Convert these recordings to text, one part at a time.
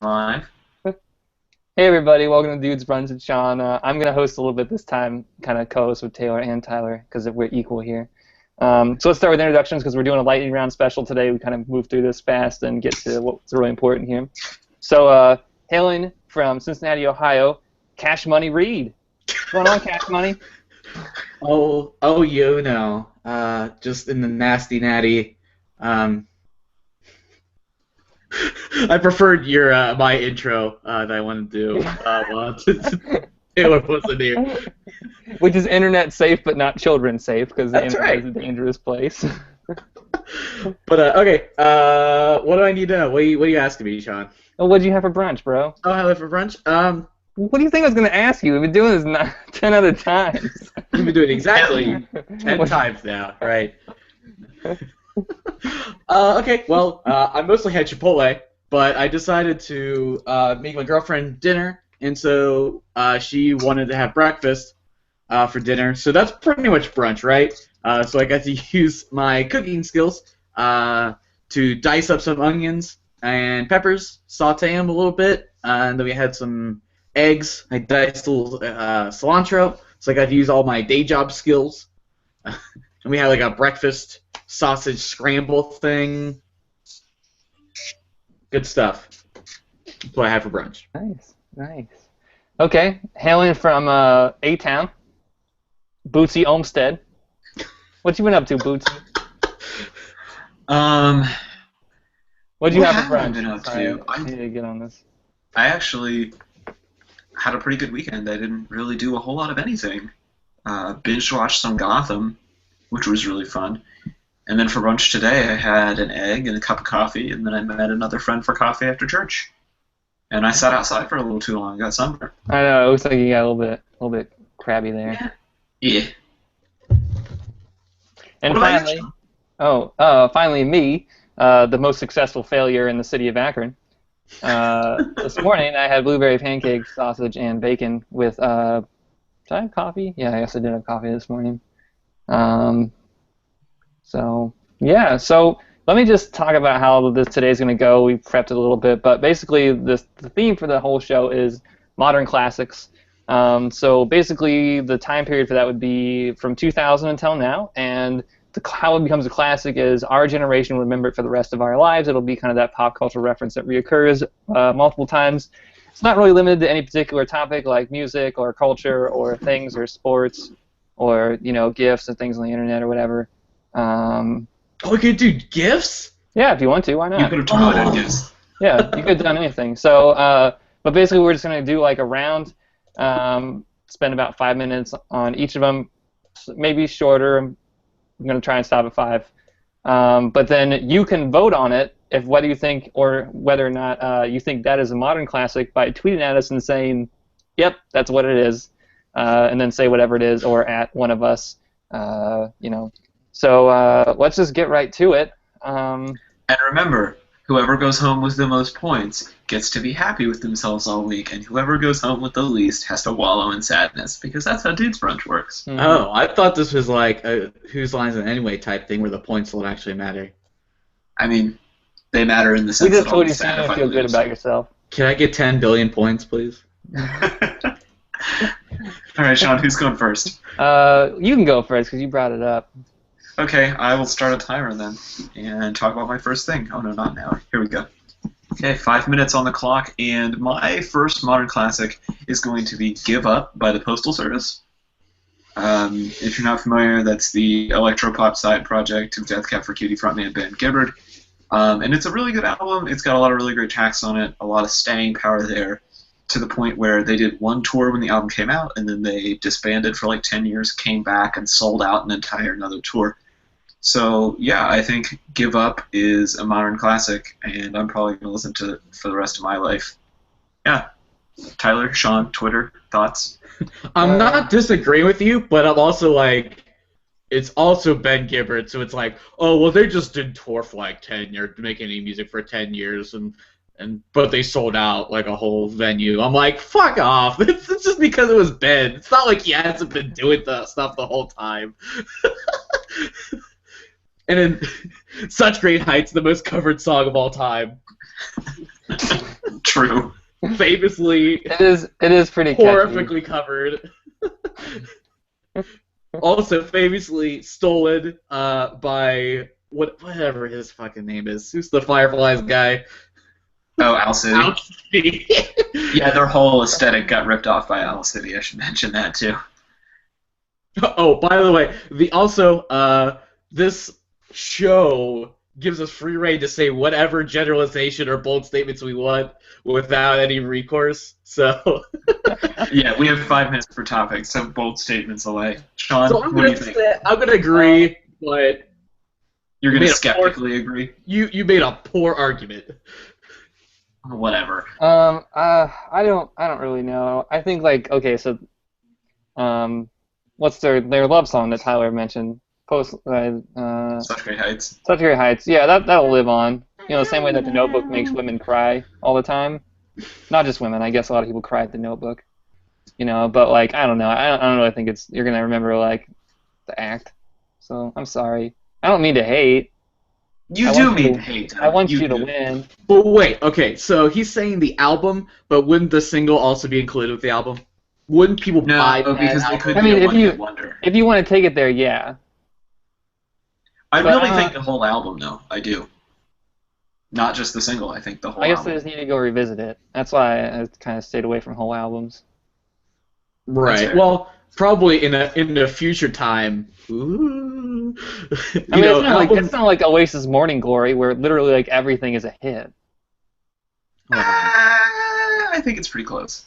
Live. Hey everybody, welcome to Dudes Brunch with Shaun. I'm gonna host a little bit this time, kind of co-host with Taylor and Tyler because we're equal here. So let's start with introductions because we're doing a lightning round special today. We kind of move through this fast and get to what's really important here. So hailing from Cincinnati, Ohio, Cash Money Reed. What's going on, Cash Money? Just in the nasty natty. Um, I preferred your my intro that I wanted to do while Taylor wasn't here. Which is internet safe but not children safe because the That's internet right. is a dangerous place. But okay, what do I need to know? What are you asking me, Sean? Well, what'd you have for brunch, bro? Oh, hello for brunch. What do you think I was gonna ask you? We've been doing this 10 other times. You've been doing it exactly 10 times now, right? Okay, well, I mostly had Chipotle, but I decided to make my girlfriend dinner, and so she wanted to have breakfast for dinner. So that's pretty much brunch, right? So I got to use my cooking skills to dice up some onions and peppers, saute them a little bit, and then we had some eggs. I diced a little cilantro, so I got to use all my day job skills. And we had like a breakfast sausage scramble thing. Good stuff. That's what I had for brunch. Nice, nice. Okay, hailing from A-Town, Bootsy Olmsted. What you been up to, Bootsy? Um, What'd you what have for have I brunch? been up Sorry, to? I need to get on this. I actually had a pretty good weekend. I didn't really do a whole lot of anything. Binge watched some Gotham, which was really fun. And then for brunch today, I had an egg and a cup of coffee, and then I met another friend for coffee after church. And I sat outside for a little too long. Got sunburned. I know, it looks like you got a little bit crabby there. Yeah. And What about you, finally, Sean? finally me, the most successful failure in the city of Akron. This morning I had blueberry pancakes, sausage, and bacon with, did I have coffee? Yeah, I guess I did have coffee this morning. Um, So yeah, so let me just talk about how this today's going to go. We prepped it a little bit, but basically the theme for the whole show is modern classics. So basically the time period for that would be from 2000 until now, and how it becomes a classic is our generation will remember it for the rest of our lives. It'll be kind of that pop culture reference that reoccurs multiple times. It's not really limited to any particular topic like music or culture or things or sports or gifts and things on the internet or whatever. Um, Oh, we could do gifts? yeah, if you want to, why You not? could have taught it, yes. Yeah, you could have done anything. So, but basically, we're just gonna do like a round, spend about 5 minutes on each of them, maybe shorter. I'm gonna try and stop at five. But then you can vote on it if whether you think or whether or not you think that is a modern classic by tweeting at us and saying, "Yep, that's what it is," and then say whatever it is, or at one of us, you know. So let's just get right to it. And remember, whoever goes home with the most points gets to be happy with themselves all week, and whoever goes home with the least has to wallow in sadness, because that's how Dude's Brunch works. Oh, I thought this was like a Whose Lines It Anyway type thing where the points don't actually matter. I mean, they matter in the We sense just that I'll told be you so sad you if I feel good lose. about yourself. Can I get 10 billion points, please? All right, Sean, who's going first? You can go first because you brought it up. Okay, I will start a timer then and talk about my first thing. Oh no, not now. Here we go. Okay, 5 minutes on the clock, and my first modern classic is going to be "Give Up" by the Postal Service. If you're not familiar, that's the electropop side project of Death Cab for Cutie frontman Ben Gibbard. And it's a really good album. It's got a lot of really great tracks on it, a lot of staying power there, to the point where they did one tour when the album came out, and then they disbanded for like 10 years, came back, and sold out an entire another tour. So, yeah, I think "Give Up" is a modern classic, and I'm probably going to listen to it for the rest of my life. Yeah. Tyler, Sean, Twitter, thoughts? I'm not disagreeing with you, but I'm also like, it's also Ben Gibbard, so it's like, oh, well, they just did tour for like 10 years, make any music for 10 years, but they sold out like a whole venue. I'm like, fuck off. It's just because it was Ben. It's not like he hasn't been doing the stuff the whole time. And then, Such Great Heights, the most covered song of all time. true. Famously, It is pretty catchy. horrifically covered. Also famously stolen by whatever his fucking name is. Who's the Fireflies guy? Oh, Owl City. Owl City. Yeah, their whole aesthetic got ripped off by Owl City. I should mention that too. Oh, by the way, this show gives us free reign to say whatever generalization or bold statements we want without any recourse. So, Yeah, we have 5 minutes per topic, so bold statements away. Shaun, so I'm what do you gonna think? say, I'm gonna agree, but You're you going to made a skeptically agree? you made a poor argument. Whatever. I don't really know. I think like okay, so what's their love song that Tyler mentioned? Such Great Heights. Such Great Heights. Yeah, that'll live on. The same way that The Notebook makes women cry all the time. Not just women. I guess a lot of people cry at The Notebook. But like I don't know. I don't really think you're gonna remember like the act. So I'm sorry. I don't mean to hate. You do mean to hate. I want you to do. win. But wait, okay, so he's saying the album, but wouldn't the single also be included with the album? Wouldn't people buy No, that because they album? could I be mean, a if you- one-hit wonder. If you want to take it there, yeah. I but, really think the whole album, though. I do. Not just the single. I think the whole I guess album. I just need to go revisit it. That's why I kind of stayed away from whole albums. Right. fair. Well, probably in a future time. Ooh. I mean, it's not like Oasis Morning Glory, where literally like everything is a hit. I think it's pretty close.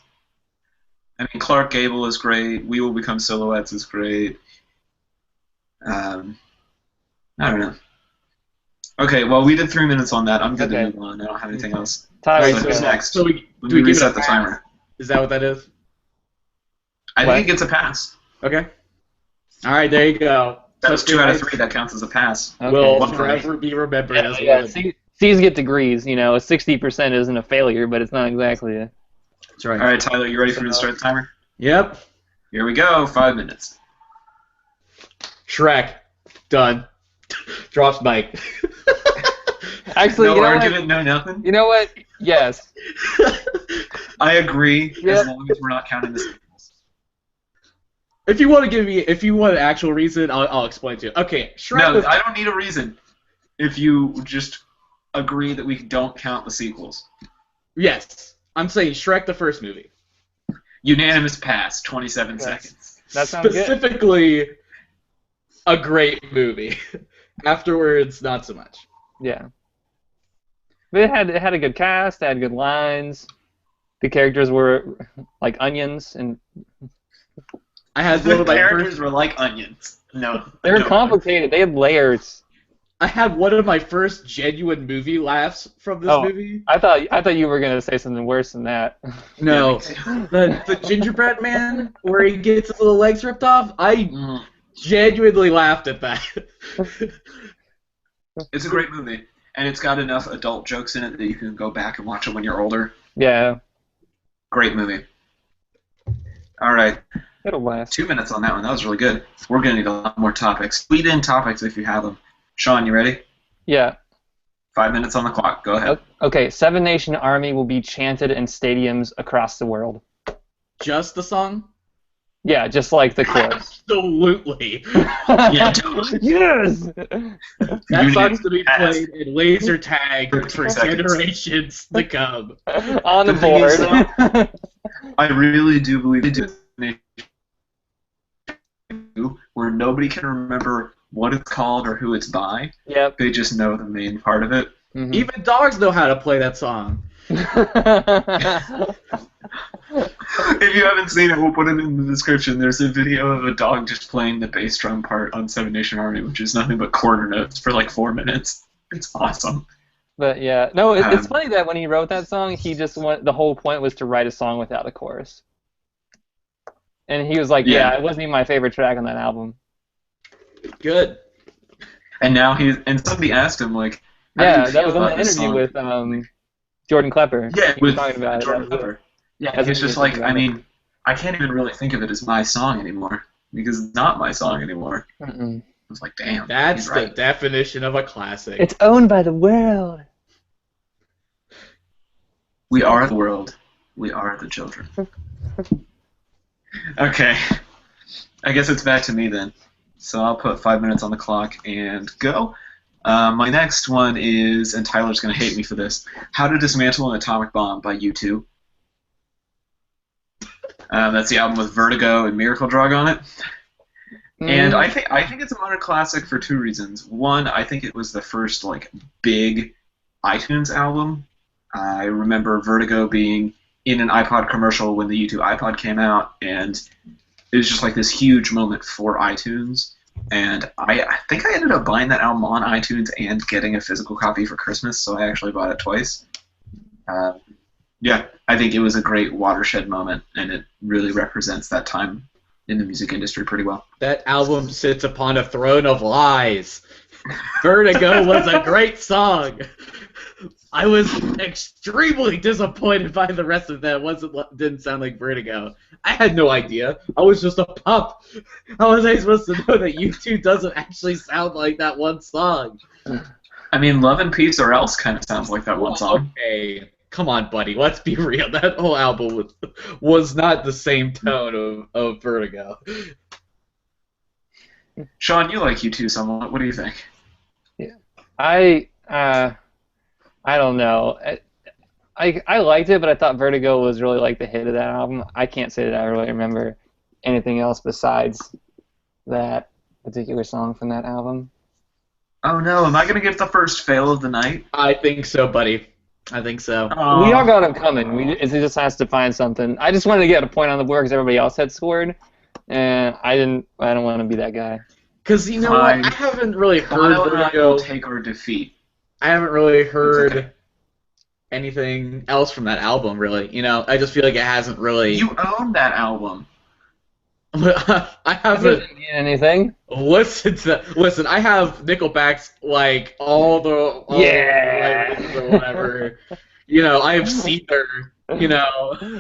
I mean, Clark Gable is great. We Will Become Silhouettes is great. I don't know. Okay, well, we did 3 minutes on that. I'm good Okay. to move on. I don't have anything else. Tyler, Wait, So who's so- next? So Let do me we give it reset a the pass? timer. Is that what that is? I What? think it gets a pass. Okay. All right, there you go. That was Such 2 out of Great 3. That counts as a pass. Okay. Will One for me. forever be remembered Yeah, as a yeah, win. C's get degrees. A 60% isn't a failure, but it's not exactly a. That's right. All right, Tyler, you ready for me to start the timer? Yep. Here we go. 5 minutes. Shrek. Done. Drops mic. Actually, No you know argument, what? no nothing. You know what? Yes. I agree, Yep. as long as we're not counting the sequels. If you want an actual reason, I'll explain to you. Okay, Shrek No, was I don't need a reason. If you just agree that we don't count the sequels. yes. I'm saying Shrek the first movie. Unanimous pass, 27 Yes. seconds. That sounds good. Specifically, a great movie. Afterwards, not so much. Yeah. But it had a good cast. It had good lines. The characters were like onions, and I had one The of my characters first. were like onions. No. they were no. complicated. They had layers. I had one of my first genuine movie laughs from this Oh. movie. I thought you were gonna say something worse than that. No, Yeah, me too. the gingerbread man where he gets his little legs ripped off. I Mm. genuinely laughed at that. It's a great movie, and it's got enough adult jokes in it that you can go back and watch it when you're older. Yeah, Great movie. All right, it'll last. 2 minutes on that one. That was really good. We're going to need a lot more topics. Tweet in topics if you have them. Shaun, you ready? Yeah. 5 minutes on the clock. Go ahead. Okay. Seven Nation Army will be chanted in stadiums across the world. Just the song? Yeah, just like the chorus. Absolutely. Yeah, totally. Yes. That Unity song's to be pass. played in laser tag For for 3 seconds. generations to come. On the The thing is, board. I really do believe they do where nobody can remember what it's called or who it's by. Yep. They just know the main part of it. Mhm. Even dogs know how to play that song. If you haven't seen it, we'll put it in the description. There's a video of a dog just playing the bass drum part on Seven Nation Army, which is nothing but quarter notes for like 4 minutes. It's awesome. But yeah, no, it's Um, funny that when he wrote that song, he just the whole point was to write a song without a chorus. And he was like, Yeah. yeah, it wasn't even my favorite track on that album. Good. And now and somebody asked him like, how do Yeah, you that feel was on about the this interview song? with Jordan Klepper. Yeah, he was with talking about Jordan it. That was Klepper. Yeah, That's it's what just he was like, talking I about. mean, I can't even really think of it as my song anymore because it's not my song anymore. Mm-mm. I was like, damn, That's he's the right. definition of a classic. It's owned by the world. We are the world. We are the children. Okay. I guess it's back to me then. So I'll put 5 minutes on the clock and go. My next one is, and Tyler's going to hate me for this, How to Dismantle an Atomic Bomb by U2. That's the album with Vertigo and Miracle Drug on it. And I think it's a modern classic for two reasons. One, I think it was the first big iTunes album. I remember Vertigo being in an iPod commercial when the U2 iPod came out, and it was just this huge moment for iTunes. And I think I ended up buying that album on iTunes and getting a physical copy for Christmas, so I actually bought it twice. Yeah, I think it was a great watershed moment, and it really represents that time in the music industry pretty well. That album sits upon a throne of lies. Vertigo was a great song. I was extremely disappointed by the rest of that. Didn't sound like Vertigo. I had no idea. I was just a pup. How was I supposed to know that U2 doesn't actually sound like that one song? I mean, Love and Peace or Else kind of sounds like that one song. Okay. Come on, buddy. Let's be real. That whole album was not the same tone of Vertigo. Shaun, you like U2 somewhat. What do you think? Yeah, I don't know. I liked it, but I thought Vertigo was really the hit of that album. I can't say that I really remember anything else besides that particular song from that album. Oh no, am I going to get the first fail of the night? I think so, buddy. I think so. We all got him coming. It just has to find something. I just wanted to get a point on the board because everybody else had scored, and I don't want to be that guy. Because you know what? I haven't really heard Vertigo. Will take our defeat. I haven't really heard anything else from that album, really. I just feel like it hasn't really. You own that album. I haven't anything. Listen, I have Nickelback's all the or whatever. I've seen her.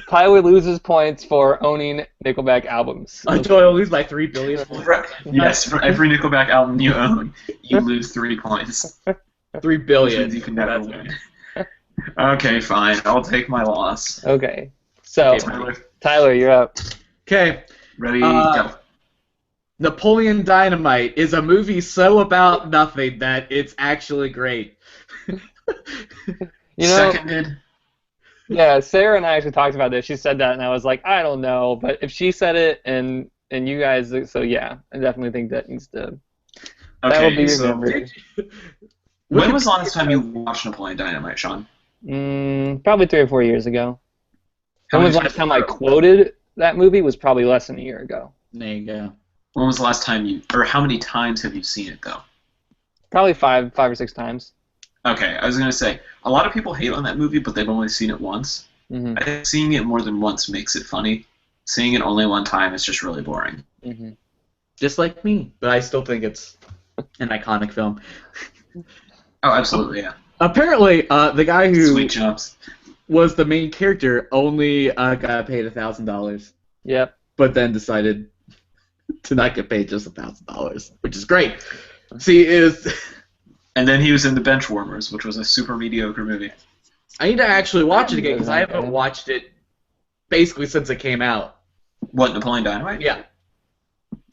Tyler loses points for owning Nickelback albums. Until I lose by 3 billion. Yes, for every Nickelback album you own, you lose 3 points. 3 billion. You can never win. Okay, fine. I'll take my loss. Okay. So, Tyler, you're up. Okay. Ready, go. Napoleon Dynamite is a movie so about nothing that it's actually great. Seconded. Yeah, Sarah and I actually talked about this. She said that, and I was like, I don't know. But if she said it, and you guys, so yeah, I definitely think that needs to. That will be remembered. When was the last time you watched Napoleon Dynamite, Shaun? Probably 3 or 4 years ago. When was the last time I quoted that movie? Was probably less than a year ago. There you go. When was the last time or how many times have you seen it, though? Probably five or six times. Okay, I was going to say, a lot of people hate on that movie, but they've only seen it once. Mm-hmm. I think seeing it more than once makes it funny. Seeing it only one time is just really boring. Mm-hmm. Just like me, but I still think it's an iconic film. Oh, absolutely, yeah. Apparently, the guy who Sweet jumps. was the main character only got paid $1,000. Yep. But then decided to not get paid just $1,000, which is great. See, And then he was in The Benchwarmers, which was a super mediocre movie. I need to actually watch it again because I haven't watched it basically since it came out. What, Napoleon Dynamite? Yeah.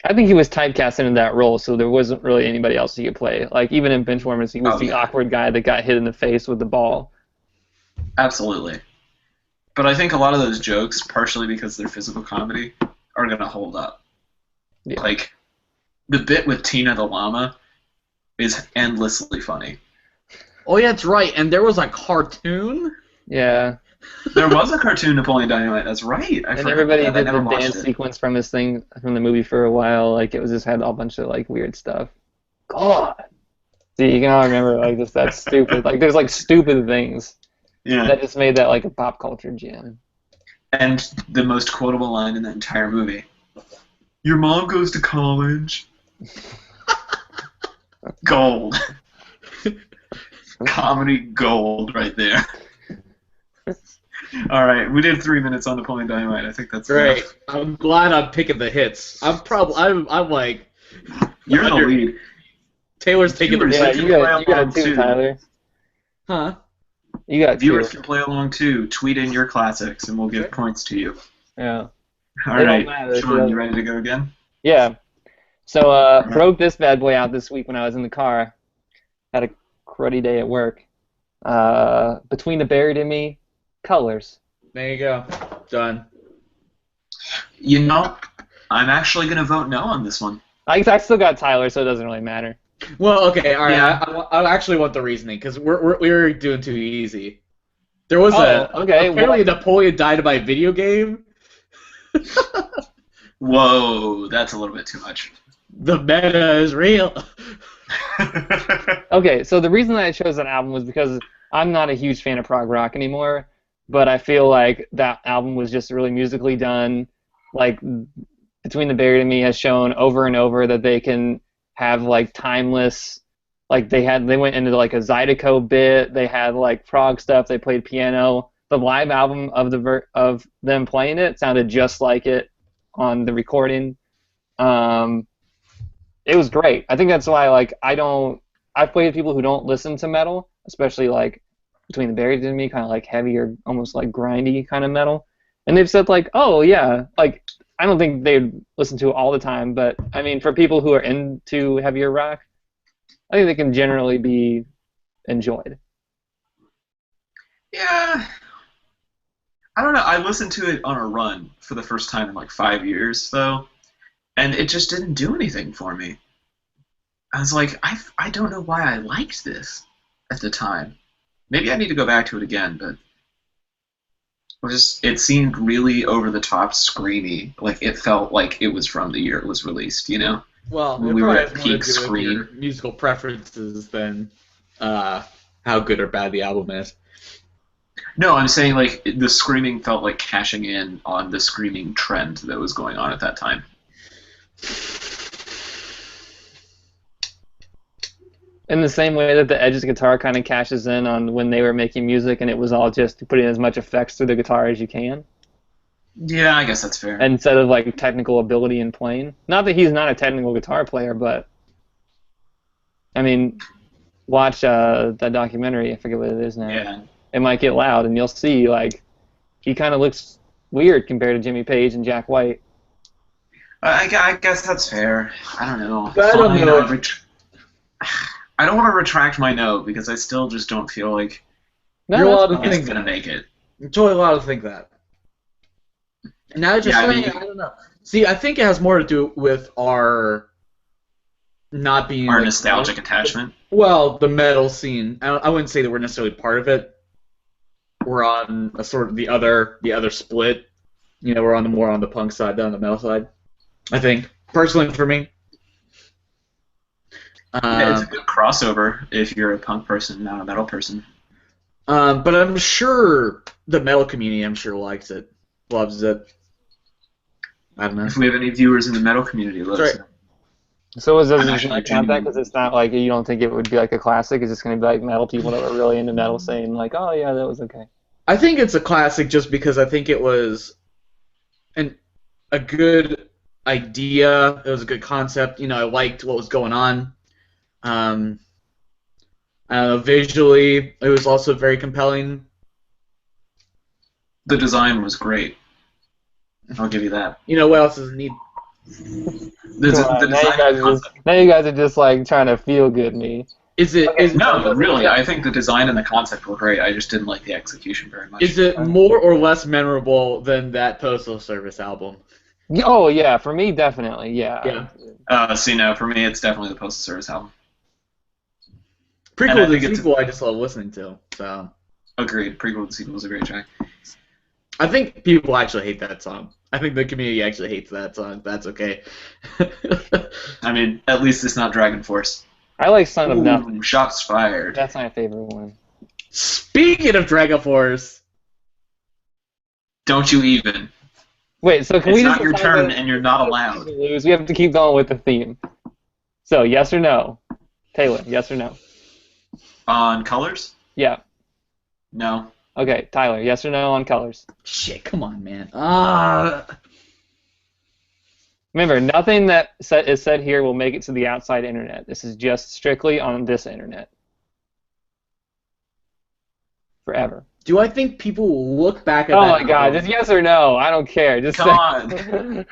I think he was typecast into that role, so there wasn't really anybody else he could play. Even in Benchwarmers, he was the awkward guy that got hit in the face with the ball. Absolutely. But I think a lot of those jokes, partially because they're physical comedy, are going to hold up. Yeah. The bit with Tina the llama is endlessly funny. Oh, yeah, that's right. And there was a cartoon? Yeah. There was a cartoon, Napoleon Dynamite. That's right. And everybody did the dance sequence from the movie for a while. It was just had a bunch of weird stuff. God. See, you can all remember just that's stupid. There's stupid things. Yeah. That just made that a pop culture gem. And the most quotable line in the entire movie. Your mom goes to college. Gold. Comedy gold right there. All right, we did 3 minutes on Napoleon Dynamite. I think that's great. Enough. I'm glad I'm picking the hits. I'm You're in the lead. Taylor's taking the you got 2, Tyler. Huh? You got Viewers two. can play along too. Tweet in your classics, and we'll give points to you. Yeah. All They don't right, matter, Shaun, so- you ready to go again? Yeah. So broke this bad boy out this week when I was in the car. Had a cruddy day at work. Between the Buried and Me, Colors. There you go. Done. You know, I'm actually going to vote no on this one. I still got Tyler, so it doesn't really matter. Well, okay, all right. Yeah. I actually want the reasoning because we're doing too easy. There was okay. apparently Napoleon Dynamite video game. Whoa, that's a little bit too much. The meta is real. Okay, so the reason that I chose that album was because I'm not a huge fan of prog rock anymore, but I feel like that album was just really musically done. Like, Between the Buried and Me has shown over and over that they can have like timeless, like they went into like a Zydeco bit, they had like prog stuff, they played piano. The live album of of them playing it sounded just like it on the recording. It was great. I think that's why I've played with people who don't listen to metal, especially like Between the Buried and Me, kind of like heavier, almost like grindy kind of metal. And they've said like, oh yeah, like I don't think they'd listen to it all the time, but I mean for people who are into heavier rock, I think they can generally be enjoyed. Yeah. I don't know. I listened to it on a run for the first time in like 5 years, though, and it just didn't do anything for me. I was like, I don't know why I liked this at the time. Maybe I need to go back to it again, but it seemed really over the top, screamy. Like it felt like it was from the year it was released. You know? Well, When it we were probably at has more to peak do with scream. your musical preferences than how good or bad the album is. No, I'm saying like the screaming felt like cashing in on the screaming trend that was going on at that time. In the same way that the Edge's guitar kind of cashes in on when they were making music and it was all just putting as much effects through the guitar as you can, Yeah, I guess that's fair. instead of like technical ability in playing. Not that he's not a technical guitar player, but I mean, watch that documentary. I forget what it is now. Yeah. It might get loud, and you'll see like he kind of looks weird compared to Jimmy Page and Jack White. I guess that's fair. I don't know. But I don't Fine, know. I don't want to retract my no because I still just don't feel like No, You're that's allowed to fine. it's gonna make it. You're totally allowed to think that. Now that you're Yeah, I saying mean- it, I don't know. See, I think it has more to do with our not being Our like, nostalgic attachment. Well, the metal scene. I wouldn't say that we're necessarily part of it. We're on a sort of the other split. You know, we're more on the punk side than on the metal side. I think personally for me. Yeah, it's a good crossover if you're a punk person, not a metal person. But I'm sure the metal community, likes it, loves it. I don't know. If we have any viewers in the metal community, let us That's know. So does I'm it actually not count that genuinely- because it's not like you don't think it would be like a classic? It's just going to be like metal people that were really into metal saying like, oh yeah, that was okay. I think it's a classic just because I think it was a good idea. It was a good concept. You know, I liked what was going on. I don't know, visually, it was also very compelling. The design was great. I'll give you that. You know, what else does it need? The Come on, design concept. now you guys are just like trying to feel good me. Is it? Okay, No, really, I think the design and the concept were great. I just didn't like the execution very much. Is it more or less memorable than that Postal Service album? Oh yeah, for me definitely, yeah. Yeah. See, no, for me, it's definitely the Postal Service album. Prequel And I to think the it's- sequel, I just love listening to. So Agreed. Prequel and sequel is a great track. I think people actually hate that song. I think the community actually hates that song. That's okay. I mean, at least it's not Dragon Force. I like Son of Nothing. Ooh, shots fired. That's my favorite one. Speaking of Dragon Force, Don't you even. Wait, so can It's we not just your decide turn, that- and you're not allowed. lose? We have to keep going with the theme. So yes or no, Taylor? Yes or no? On colors? Yeah. No. Okay, Tyler. Yes or no on Colors? shit, come on, man. Remember, nothing that is said here will make it to the outside internet. This is just strictly on this internet. forever. Do I think people will look back at Oh that my god, album? just yes or no. I don't care. Just Come on.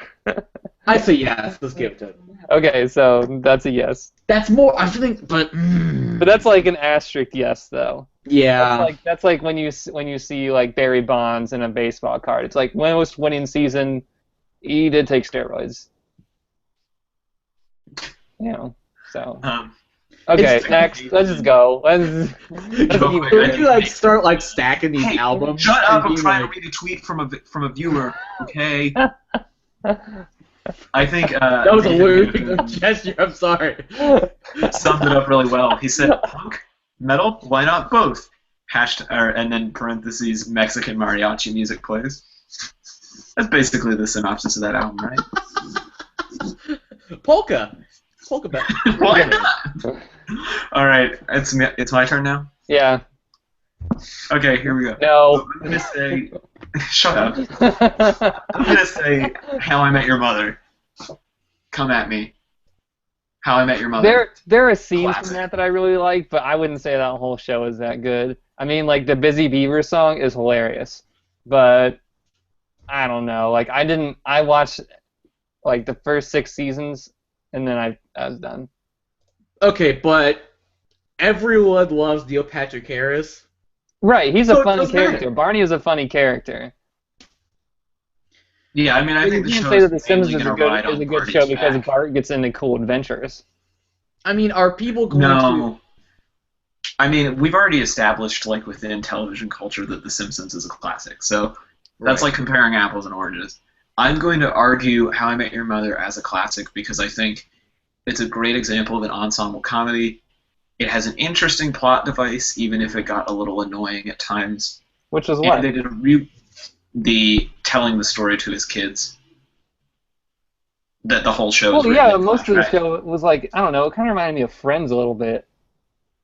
I say yes. Let's give it to him. Okay, so that's a yes. That's more. I think, but. But that's like an asterisk yes, though. Yeah. That's like when you see like Barry Bonds in a baseball card. It's like when it was winning season, he did take steroids. You know, so. Okay, next. Let's just go. Let's Go keep quick. Would you like start like stacking these Hey, albums? Shut up! and I'm be trying like, to read a tweet from a viewer. Okay. I think That was a weird gesture. I'm sorry. summed it up really well. He said, "Punk, metal, why not both?" And then parentheses Mexican mariachi music plays. That's basically the synopsis of that album, right? Polka back. Why not? All right, it's my turn now. Yeah. Okay, here we go. No. I'm gonna say, shut up. I'm gonna say How I Met Your Mother. Come at me. How I Met Your Mother. There are scenes Classic. from that I really like, but I wouldn't say that whole show is that good. I mean, like the Busy Beaver song is hilarious, but I don't know. Like I watched like the first 6 seasons, and then I was done. Okay, but everyone loves Neil Patrick Harris. Right, he's So a it funny doesn't character. matter. Barney is a funny character. Yeah, I mean, I But think you the can't show say that The is mainly Simpsons gonna ride on is a good Barney's show because back. Bart gets into cool adventures. I mean, are people going to? No. I mean, we've already established, like, within television culture that The Simpsons is a classic, so that's Right. like comparing apples and oranges. I'm going to argue How I Met Your Mother as a classic because I think it's a great example of an ensemble comedy. It has an interesting plot device, even if it got a little annoying at times. Which is And what? they did the telling the story to his kids. That the whole show is Well, written yeah, in most of the flashback. show was like, I don't know, it kind of reminded me of Friends a little bit.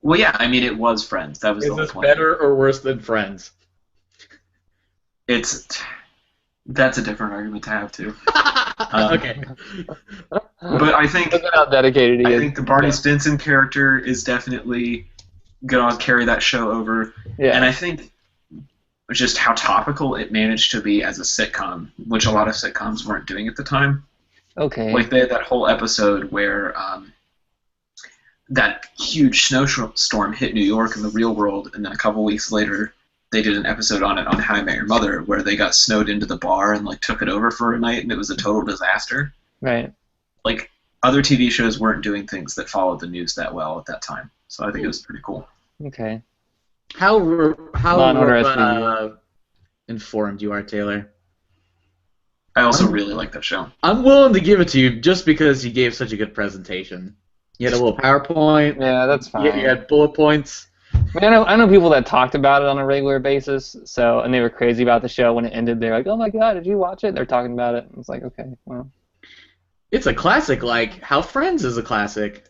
Well, yeah, I mean, it was Friends. That was Is the whole this point. better or worse than Friends? That's a different argument to have too. Okay. But I think Look at how dedicated he I is. think the Barney Stinson character is definitely gonna carry that show over, Yeah. and I think just how topical it managed to be as a sitcom, which a lot of sitcoms weren't doing at the time. Okay. Like they had that whole episode where that huge snowstorm hit New York in the real world, and then a couple weeks later they did an episode on it on How I Met Your Mother, where they got snowed into the bar and like took it over for a night, and it was a total disaster. Right. Like other TV shows weren't doing things that followed the news that well at that time, so I think it was pretty cool. Okay. How Non-SVU. informed you are, Taylor? I also really like that show. I'm willing to give it to you just because you gave such a good presentation. You had a little PowerPoint. Yeah, that's fine. You had bullet points. I mean, I know people that talked about it on a regular basis, and they were crazy about the show when it ended. They're like, "Oh my god, did you watch it?" They're talking about it. It's like, okay, well, It's a classic, like how Friends is a classic.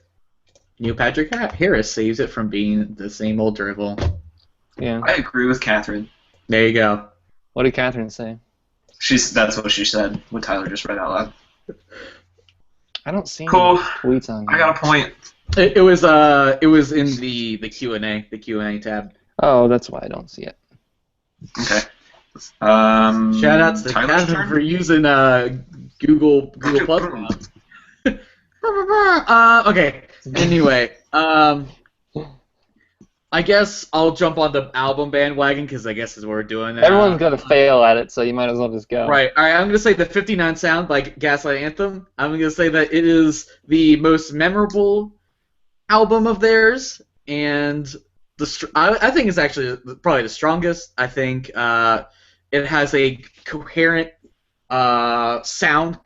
Neil Patrick Harris saves it from being the same old drivel. yeah. I agree with Katherine. There you go. What did Katherine say? That's what she said. What Tyler just read out loud. I don't see Cool. any tweets on I got a point. It was in the Q&A tab. Oh, that's why I don't see it. Okay. Shout outs to Tyler's Katherine turn? for using Google Plus. Okay. Anyway, I guess I'll jump on the album bandwagon because I guess is what we're doing now. Everyone's gonna fail at it, so you might as well just go. Right. All right. I'm gonna say the 59 Sound by Gaslight Anthem. I'm gonna say that it is the most memorable album of theirs, and I think it's actually probably the strongest. I think it has a coherent sound,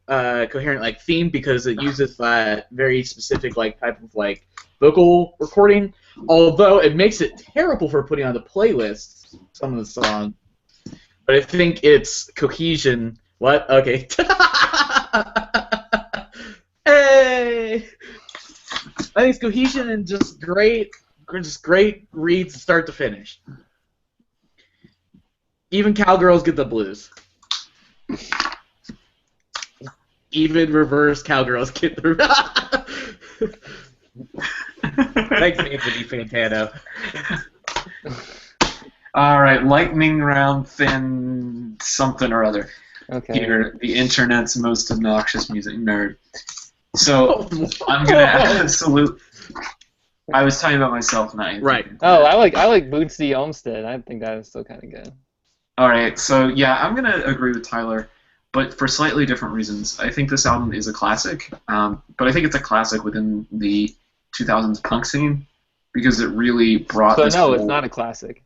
coherent like theme because it uses that very specific like type of like vocal recording. Although it makes it terrible for putting on the playlist some of the songs, but I think it's cohesion. What? Okay. Hey. I think it's cohesion and just great reads start to finish. Even cowgirls get the blues. Even reverse cowgirls get the. Thanks, Anthony Fantano. All right, lightning round thin something or other. Okay. You're the internet's most obnoxious music nerd. So I'm gonna absolute. I was talking about myself, not Right. Oh, I like Bootsy Olmsted. I think that is still kind of good. All right, so yeah, I'm gonna agree with Tyler, but for slightly different reasons. I think this album is a classic, but I think it's a classic within the 2000s punk scene because it really brought So this. no, it's not a classic.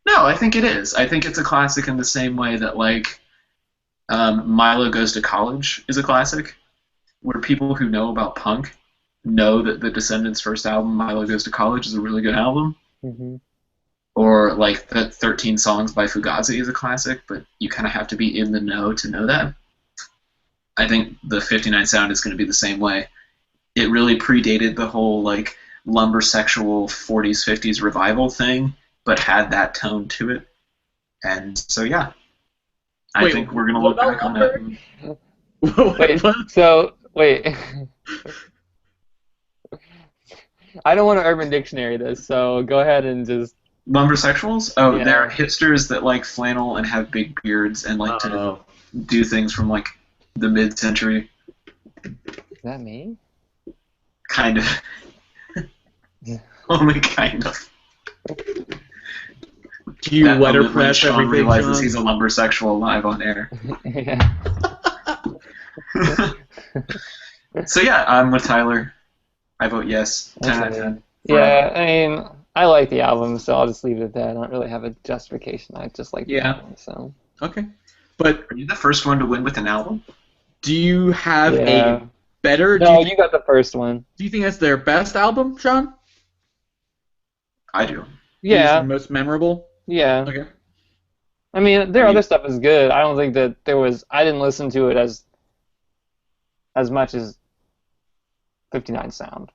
No, I think it is. I think it's a classic in the same way that like Milo Goes to College is a classic, where people who know about punk know that the Descendants' first album, Milo Goes to College, is a really good album. Mm-hmm. Or like that 13 Songs by Fugazi is a classic, but you kind of have to be in the know to know that. I think the 59 Sound is going to be the same way. It really predated the whole like lumbersexual 40s 50s revival thing, but had that tone to it. And so yeah, I think we're going to look back on that. Wait. I don't want to Urban Dictionary this, so go ahead and just. Lumbersexuals? Oh, Yeah. They're hipsters that like flannel and have big beards and like to do things from like the mid-century. Is that me? Kind of. Only kind of. Do you That moment when letterpress Shaun everything, realizes Shaun? he's a lumbersexual live on air. Yeah. So yeah, I'm with Tyler. I vote yes. 10 out of 10. Yeah, I mean, I like the album, so I'll just leave it at that. I don't really have a justification. I just like the album, so. Okay. But Are you the first one to win with an album? do you have Yeah. a better... No, you got the first one. Do you think that's their best album, Shaun? I do. Yeah, Most memorable? yeah. Okay. I mean, their other stuff is good. I don't think that there was. I didn't listen to it as much as 59 Sound.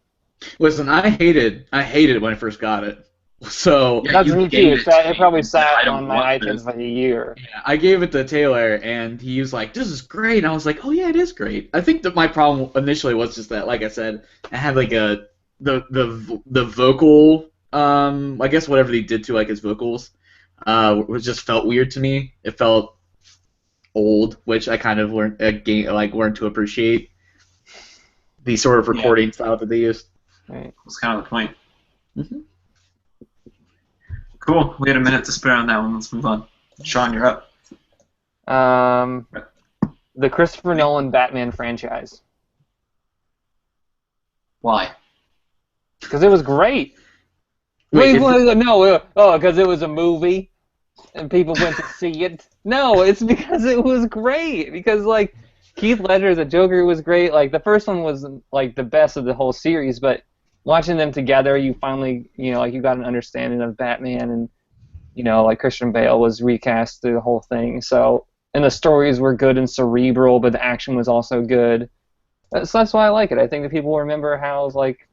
Listen, I hated it when I first got it. So Yeah, That's you me gave too. it It probably I sat don't on my want iTunes this. for like a year. yeah, I gave it to Taylor, and he was like, "This is great." And I was like, "Oh yeah, it is great." I think that my problem initially was just that, like I said, I had like the vocal, I guess whatever they did to like his vocals, just felt weird to me. It felt old, which I kind of learned to appreciate the sort of recording style that they used. Right. That's kind of the point. Mhm. Cool. We had a minute to spare on that one. Let's move on. Shaun, you're up. The Christopher Nolan Batman franchise. Why? Because it was great. Wait, Because it was a movie and people went to see it. No, it's because it was great. Because like Heath Ledger, the Joker, was great. Like the first one was like the best of the whole series, but watching them together, you finally, like you got an understanding of Batman, and like Christian Bale was recast through the whole thing. So, and the stories were good and cerebral, but the action was also good. So that's why I like it. I think that people will remember how it was like,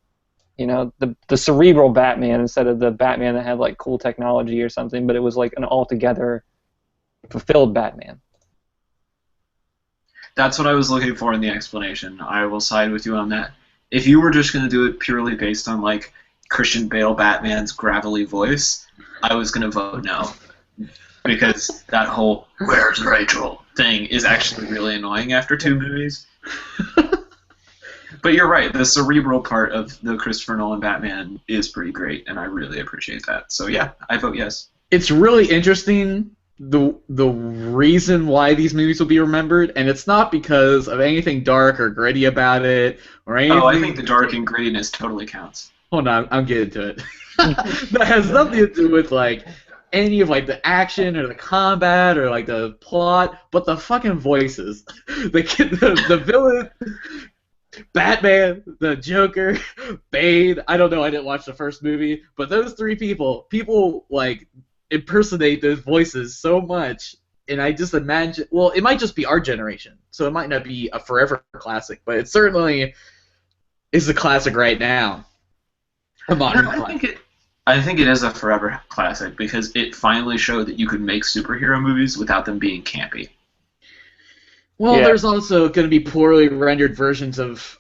the cerebral Batman instead of the Batman that had like cool technology or something, but it was like an altogether fulfilled Batman. That's what I was looking for in the explanation. I will side with you on that. If you were just going to do it purely based on like Christian Bale Batman's gravelly voice, I was going to vote no. Because that whole "Where's Rachel" thing is actually really annoying after 2 movies. But you're right, the cerebral part of the Christopher Nolan Batman is pretty great, and I really appreciate that. So yeah, I vote yes. It's really interesting the reason why these movies will be remembered, and it's not because of anything dark or gritty about it or anything. Oh, I think the dark and grittiness totally counts. Hold on, I'm getting to it. That has nothing to do with like any of like the action or the combat or like the plot, but the fucking voices. The villain, Batman, the Joker, Bane. I don't know. I didn't watch the first movie, but those 3 people like impersonate those voices so much, and I just imagine. Well, it might just be our generation, so it might not be a forever classic, but it certainly is a classic right now. A modern classic. I think it is a forever classic because it finally showed that you could make superhero movies without them being campy. Well, Yeah. there's also going to be poorly rendered versions of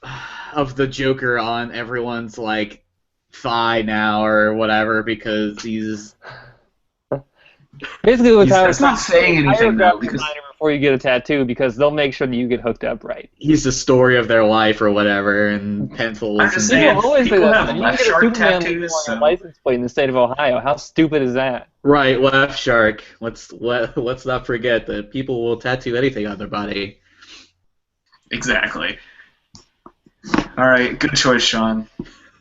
the Joker on everyone's like thigh now or whatever because he's Basically, what Tyler That's not saying anything though, because before you get a tattoo, because they'll make sure that you get hooked up right. He's the story of their life or whatever, and pencils. I'm just and saying, People always say people that. have You left can get a shark Superman logo tattoos, on your so license plate in the state of Ohio. How stupid is that? Right, left shark. Let's not forget that people will tattoo anything on their body. exactly. All right, good choice, Shaun.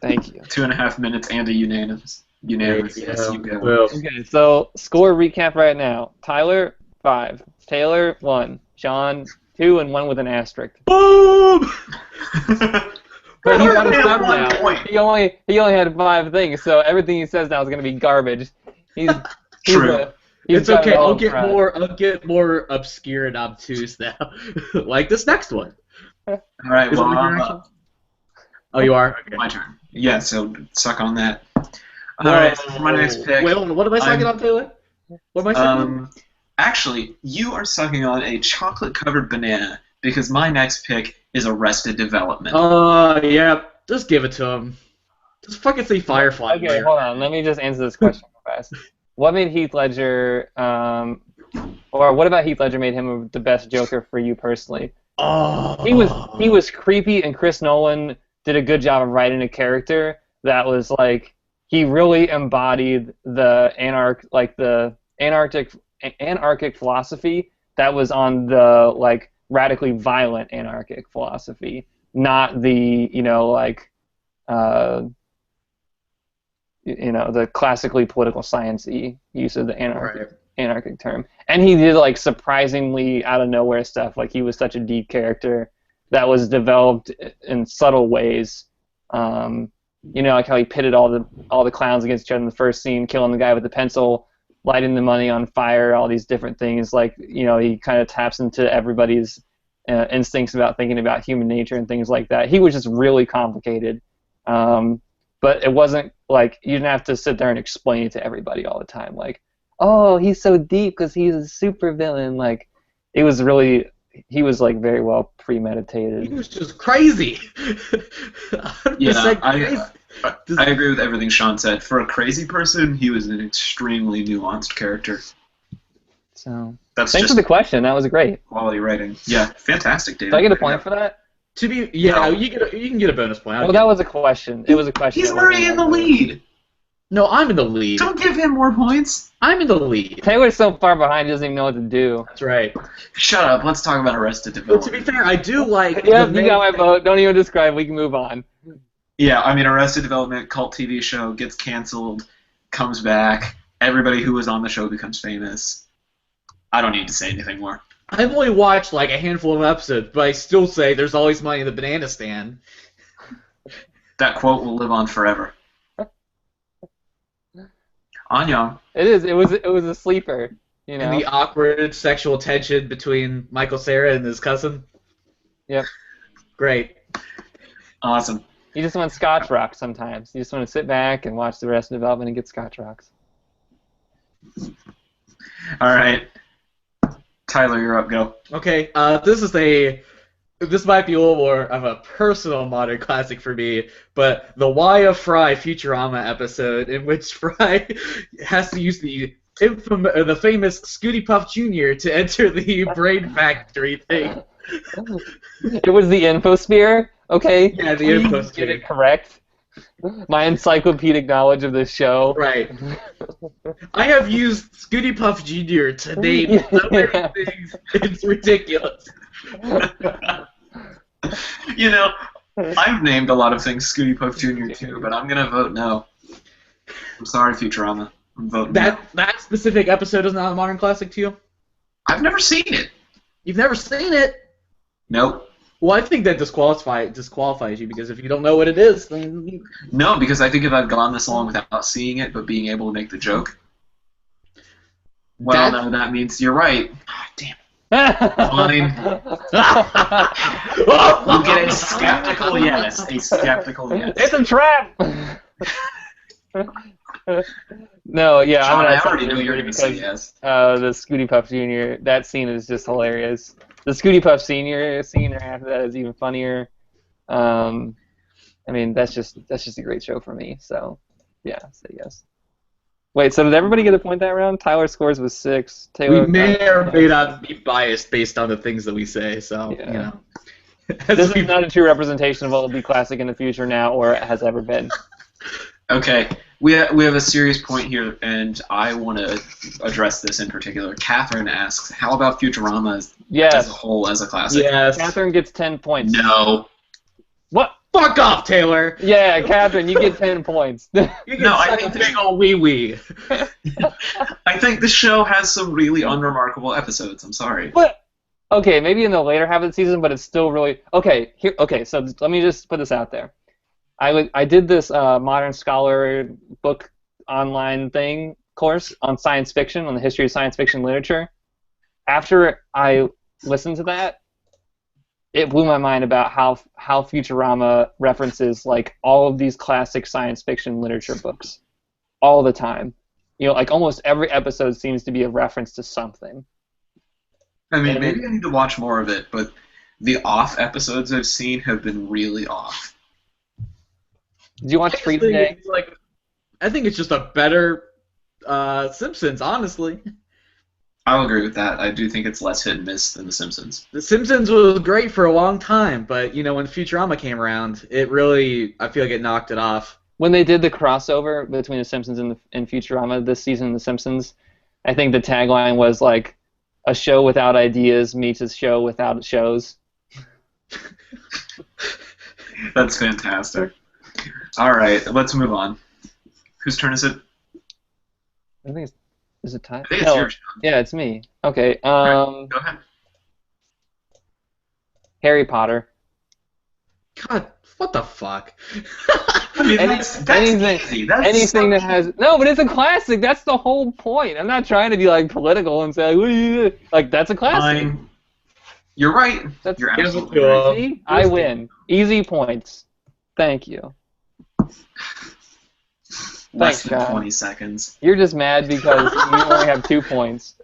Thank you. 2.5 minutes and a unanimous. Unanimous. Yes, you go. Well, Okay, so score recap right now. Tyler, 5. Taylor, 1. Shaun, 2, and 1 with an asterisk. boom! But he's on a Yeah, sub 1 now. point. He only had 5 things, so everything he says now is going to be garbage. He's True. he's It's got it okay. all I'll in get front. more obscure and obtuse now, like this next one. All right, Is it well, my turn, actually? Oh, you are. Okay. my turn. Yeah, so suck on that. All right, so for my next pick. Wait, what am I sucking on, Taylor? What am I sucking on? Actually, you are sucking on a chocolate-covered banana because my next pick is Arrested Development. Yeah. Just give it to him. Just fucking say Firefly. Okay, hold on. Let me just answer this question real fast. What made Heath Ledger, or what about Heath Ledger made him the best Joker for you personally? Oh. He was creepy, and Chris Nolan did a good job of writing a character that was like he really embodied the anarchic philosophy that was on the like radically violent anarchic philosophy, not the the classically political science-y use of the anarchic term. And he did like surprisingly out of nowhere stuff. Like he was such a deep character that was developed in subtle ways. Like how he pitted all the clowns against each other in the first scene, killing the guy with the pencil, lighting the money on fire, all these different things. Like he kind of taps into everybody's instincts about thinking about human nature and things like that. He was just really complicated. But it wasn't like you didn't have to sit there and explain it to everybody all the time. Like, oh, he's so deep because he's a super villain. Like, he was like very well premeditated. He was just crazy. 100% crazy. I agree with everything Shaun said. For a crazy person, he was an extremely nuanced character. So That's thanks just for the question. That was great. quality writing. Yeah, fantastic, David. Did I get a point for that? You can get a bonus point. Well, that was a question. It was a question. He's already in the lead. No, I'm in the lead. Don't give him more points. I'm in the lead. Taylor's so far behind, he doesn't even know what to do. That's right. Shut up. Let's talk about Arrested But Development. to be fair, I do like. Yep, you got my vote. Don't even describe. We can move on. Yeah, I mean, Arrested Development, cult TV show, gets canceled, comes back. Everybody who was on the show becomes famous. I don't need to say anything more. I've only watched like a handful of episodes, but I still say there's always money in the banana stand. That quote will live on forever. Anyang. It is. It was a sleeper. And the awkward sexual tension between Michael Cera and his cousin. Yep. Great. Awesome. You just want Scotch rocks sometimes. You just want to sit back and watch the rest of Development and get Scotch rocks. All right. Tyler, you're up. Go. Okay, this might be a little more of a personal modern classic for me, but the Why of Fry Futurama episode in which Fry has to use the famous Scooty Puff Jr. to enter the brain factory thing. It was the Infosphere, okay? Yeah, the Please Infosphere. get it correct. My encyclopedic knowledge of this show. Right. I have used Scooty Puff Jr. to name so many things. It's ridiculous. I've named a lot of things Scooty Puff Jr. too, but I'm gonna vote no. I'm sorry, Futurama. I'm voting no. That specific episode is not a modern classic to you? I've never seen it. You've never seen it? Nope. Well, I think that disqualifies you because if you don't know what it is, then No, because I think if I've gone this long without seeing it but being able to make the joke, well, no, that means you're right. Ah, damn. Fine. We'll get a skeptical yes. A skeptical yes. It's a trap! No, yeah, Shaun, I I'm already knew you were going to say yes. The Scooty Puff Jr., that scene is just hilarious. The Scooty Puff Senior scene after that is even funnier. I mean, that's just a great show for me. So, yeah, say yes. Wait, so did everybody get a point that round? Tyler scores was 6. Taylor. We may or may not be biased based on the things that we say, so Yeah. you know. This is not a true representation of what will be classic in the future now, or it has ever been. Okay, we have a serious point here, and I want to address this in particular. Catherine asks, how about Futurama as a whole, as a classic? Yes. Catherine gets 10 points. No. What? Fuck off, Taylor! Yeah, Catherine, you get 10 points. You get I such a think big ol' wee-wee. I think the show has some really unremarkable episodes. I'm sorry. But okay, maybe in the later half of the season, but it's still really okay. Here, okay, so let me just put this out there. I did this Modern Scholar book online thing course on science fiction, on the history of science fiction literature. After I listened to that, it blew my mind about how Futurama references like all of these classic science fiction literature books all the time. You know, like almost every episode seems to be a reference to something. I mean, maybe I need to watch more of it, but the off episodes I've seen have been really off. Did you watch Freedom Day? I think it's just a better Simpsons, honestly. I'll agree with that. I do think it's less hit and miss than The Simpsons. The Simpsons was great for a long time, but you know when Futurama came around, it really, I feel like it knocked it off. When they did the crossover between The Simpsons and Futurama this season, The Simpsons, I think the tagline was like, a show without ideas meets a show without shows. That's fantastic. All right, let's move on. Whose turn is it? I think is it time? I think it's your turn. Yeah, it's me. Okay. Right, go ahead. Harry Potter. God, what the fuck? I mean, that's easy. That's anything so that has but it's a classic. That's the whole point. I'm not trying to be like political and say like that's a classic. Fine. You're right. You're absolutely right. See? I win. Easy points. Thank you. Less Thanks, than John. 20 seconds. You're just mad because you only have 2 points.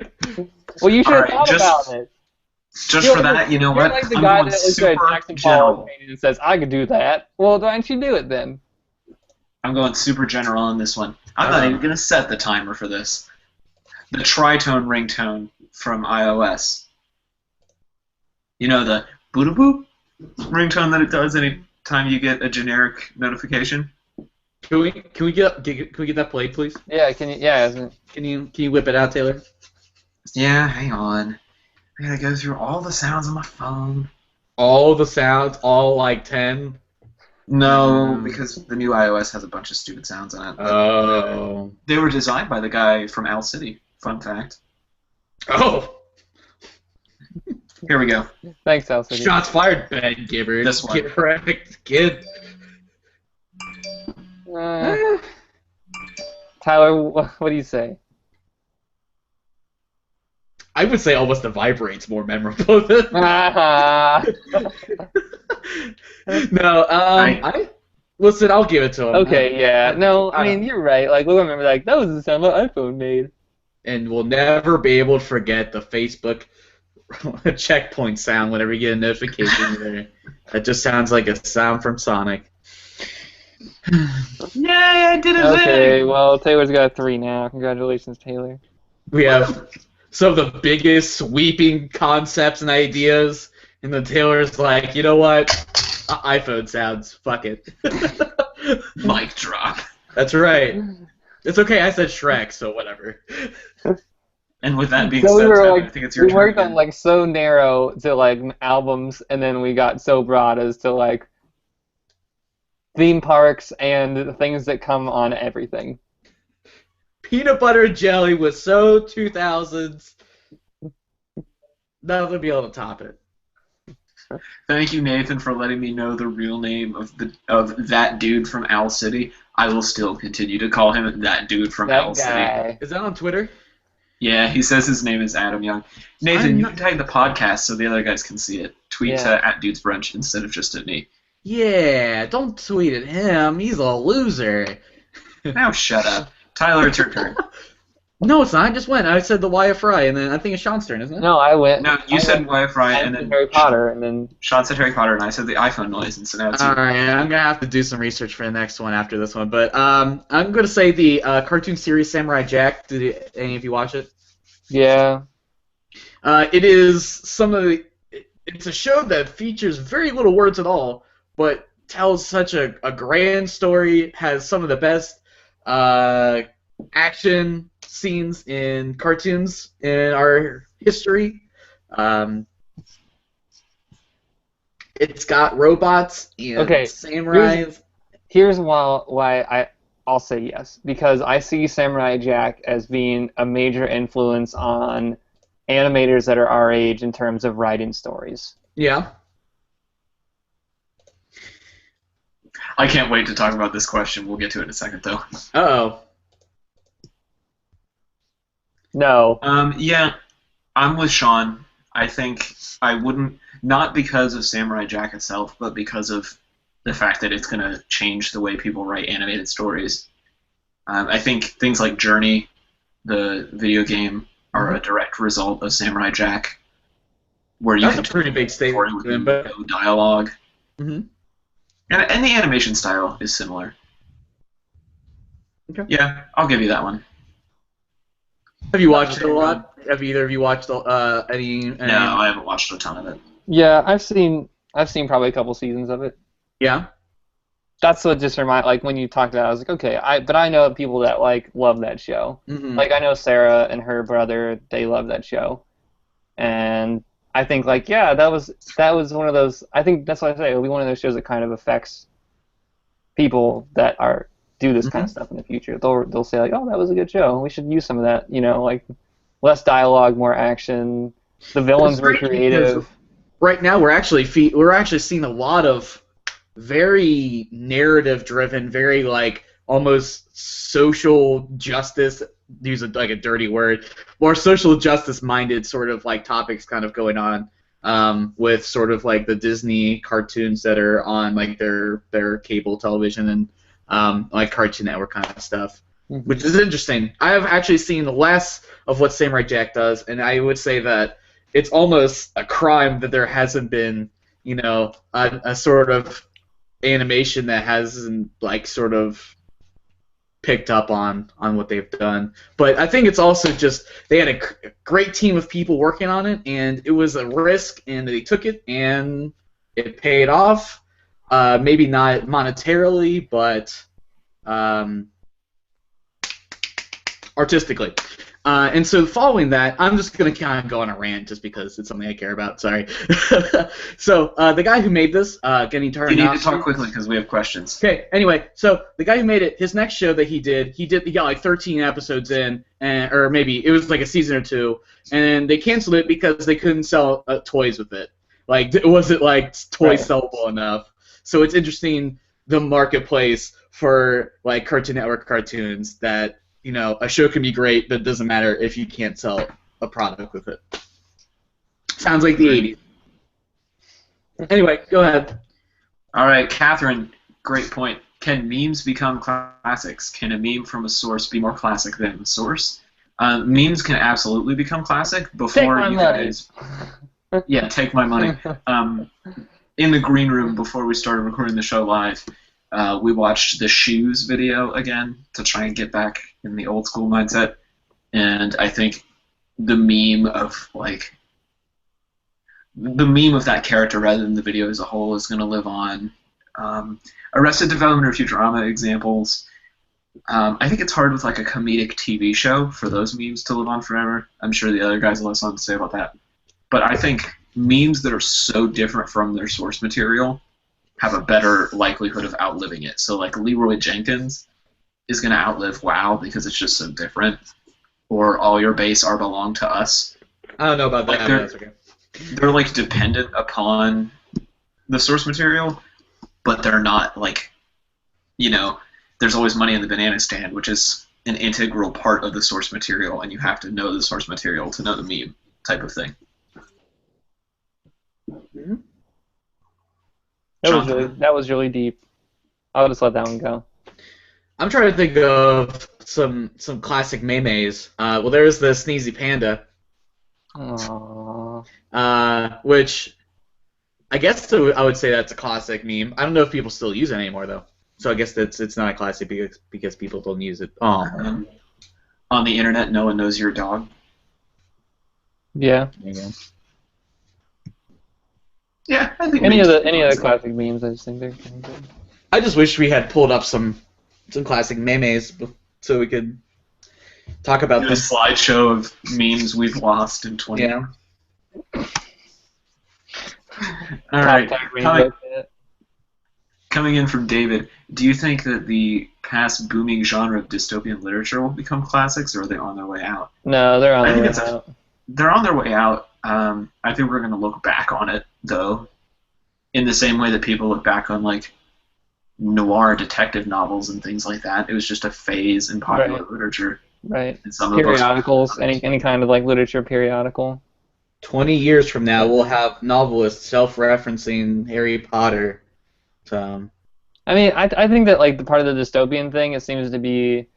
Well, you should have thought about it. Just for that, you know what? You're like the I'm guy going that looks at super Jackson general. Pollock painting and says, I could do that. Well, why don't you do it then? I'm going super general on this one. I'm not even going to set the timer for this. The tritone ringtone from iOS. You know, the boop-a-boop ringtone that it does anytime you get a generic notification? Can we get that played, please? Yeah, can you? Yeah. Can you whip it out, Taylor? Yeah, hang on. I gotta go through all the sounds on my phone. All the sounds, all like 10? No, because the new iOS has a bunch of stupid sounds in it. Oh. They were designed by the guy from Owl City. Fun fact. Oh. Here we go. Thanks, Elsie. Shots fired, Ben Gibbard. This one. Get correct, kid. Tyler, what do you say? I would say almost the vibrate's more memorable than No, listen, I'll give it to him. Okay, yeah. No, I mean, you're right. Like, we'll remember, like, that was the sound my iPhone made. And we'll never be able to forget the Facebook checkpoint sound whenever you get a notification there. That just sounds like a sound from Sonic. Yay, I did it! Okay, well, Taylor's got 3 now. Congratulations, Taylor. We have some of the biggest sweeping concepts and ideas, and then Taylor's like, you know what? iPhone sounds. Fuck it. Mic drop. That's right. It's okay, I said Shrek, so whatever. And with that being So said, we were Tyler, like, I think it's your we turn. worked on again. like so narrow to like albums, and then we got so broad as to like theme parks and the things that come on everything. Peanut butter jelly was so 2000s. Nothing will be able to top it. Thank you, Nathan, for letting me know the real name of that dude from Owl City. I will still continue to call him that dude from Owl That City. guy. Is that on Twitter? Yeah, he says his name is Adam Young. Nathan, you can tag the podcast so the other guys can see it. Tweet at Dude's Brunch instead of just at me. Yeah, don't tweet at him. He's a loser. Now shut up. Tyler, it's your turn. No, it's not. I just went. I said the YFRI, and then I think it's Sean's turn, isn't it? No, I went. No, you said Wi-Fi, I and said then Harry Potter, and then Sean said Harry Potter, and I said the iPhone noise, and so now it's you. All right, I'm gonna have to do some research for the next one after this one, but I'm gonna say the cartoon series Samurai Jack. Did any of you watch it? yeah. It is some of the. It's a show that features very little words at all, but tells such a grand story. Has some of the best action scenes in cartoons in our history. Um, it's got robots and Okay, samurais. Here's why I'll say yes, because I see Samurai Jack as being a major influence on animators that are our age in terms of writing stories. Yeah. I can't wait to talk about this question. We'll get to it in a second, though. Uh-oh. No. Yeah, I'm with Sean. I think I wouldn't, not because of Samurai Jack itself, but because of the fact that it's going to change the way people write animated stories. I think things like Journey, the video game, are a direct result of Samurai Jack, where you That's can a pretty big statement, with but no dialogue. Mhm. And the animation style is similar. Okay. Yeah, I'll give you that one. Have you watched it a lot? Have either of you watched any? No, I haven't watched a ton of it. Yeah, I've seen probably a couple seasons of it. Yeah. That's what just like when you talked about it, I was like, okay, but I know people that like love that show. Mm-hmm. Like I know Sarah and her brother, they love that show. And I think like yeah, that was one of those. I think that's what I say. It'll be one of those shows that kind of affects people that do this kind of stuff in the future. They'll say like, oh, that was a good show. We should use some of that. You know, like less dialogue, more action. The villains were creative. Right now, we're actually seeing a lot of very narrative-driven, very like almost social justice. Use like a dirty word, more social justice-minded sort of like topics kind of going on with sort of like the Disney cartoons that are on like their cable television and like Cartoon Network kind of stuff, which is interesting. I have actually seen less of what Samurai Jack does, and I would say that it's almost a crime that there hasn't been, you know, a sort of animation that hasn't like sort of picked up on what they've done. But I think it's also just they had a great team of people working on it, and it was a risk, and they took it, and it paid off. Maybe not monetarily, but artistically. And so following that, I'm just going to kind of go on a rant just because it's something I care about. Sorry. So the guy who made this, getting turned You need to talk quickly because we have questions. Okay. Anyway, so the guy who made it, his next show that he got like 13 episodes in, or maybe it was like a season or two, and they canceled it because they couldn't sell toys with it. Like it wasn't like toys sellable enough. So it's interesting the marketplace for like Cartoon Network cartoons that. You know, a show can be great, but it doesn't matter if you can't sell a product with it. Sounds like the 80s. Anyway, go ahead. All right, Katherine, great point. Can memes become classics? Can a meme from a source be more classic than the source? Memes can absolutely become classic before you guys. Yeah, take my money. In the green room before we started recording the show live, we watched the Shoes video again to try and get back in the old school mindset, and I think the meme of that character rather than the video as a whole is going to live on. Arrested Development or Futurama examples. I think it's hard with like a comedic TV show for those memes to live on forever. I'm sure the other guys will have something to say about that, but I think memes that are so different from their source material have a better likelihood of outliving it. So like Leroy Jenkins is going to outlive WoW because it's just so different. Or All Your Base Are Belong to Us. I don't know about that. Like That's okay. They're like dependent upon the source material, but they're not like, you know, there's always money in the banana stand, which is an integral part of the source material, and you have to know the source material to know the meme type of thing. Mm-hmm. That was really deep. I'll just let that one go. I'm trying to think of some classic memes. Well, there's the Sneezy Panda, Aww. which I guess I would say that's a classic meme. I don't know if people still use it anymore though. So I guess it's not a classic because people don't use it. Oh. On the internet, no one knows your dog. Yeah. There you go. Yeah, I think Any memes of can be the classic. classic memes, I just think they're kind of good. I just wish we had pulled up some classic memes so we could talk about Do a this. slideshow of memes we've lost in 20 Yeah. All right, Top 10 memes, coming in from David, do you think that the past booming genre of dystopian literature will become classics, or are they on their way out? No, they're on I their think way it's out. They're on their way out. I think we're going to look back on it, though, in the same way that people look back on, like, noir detective novels and things like that. It was just a phase in popular literature. Right. And some of the books- Periodicals, any kind of like literature periodical. 20 years from now, we'll have novelists self-referencing Harry Potter. So, I mean, I think that like the part of the dystopian thing, it seems to be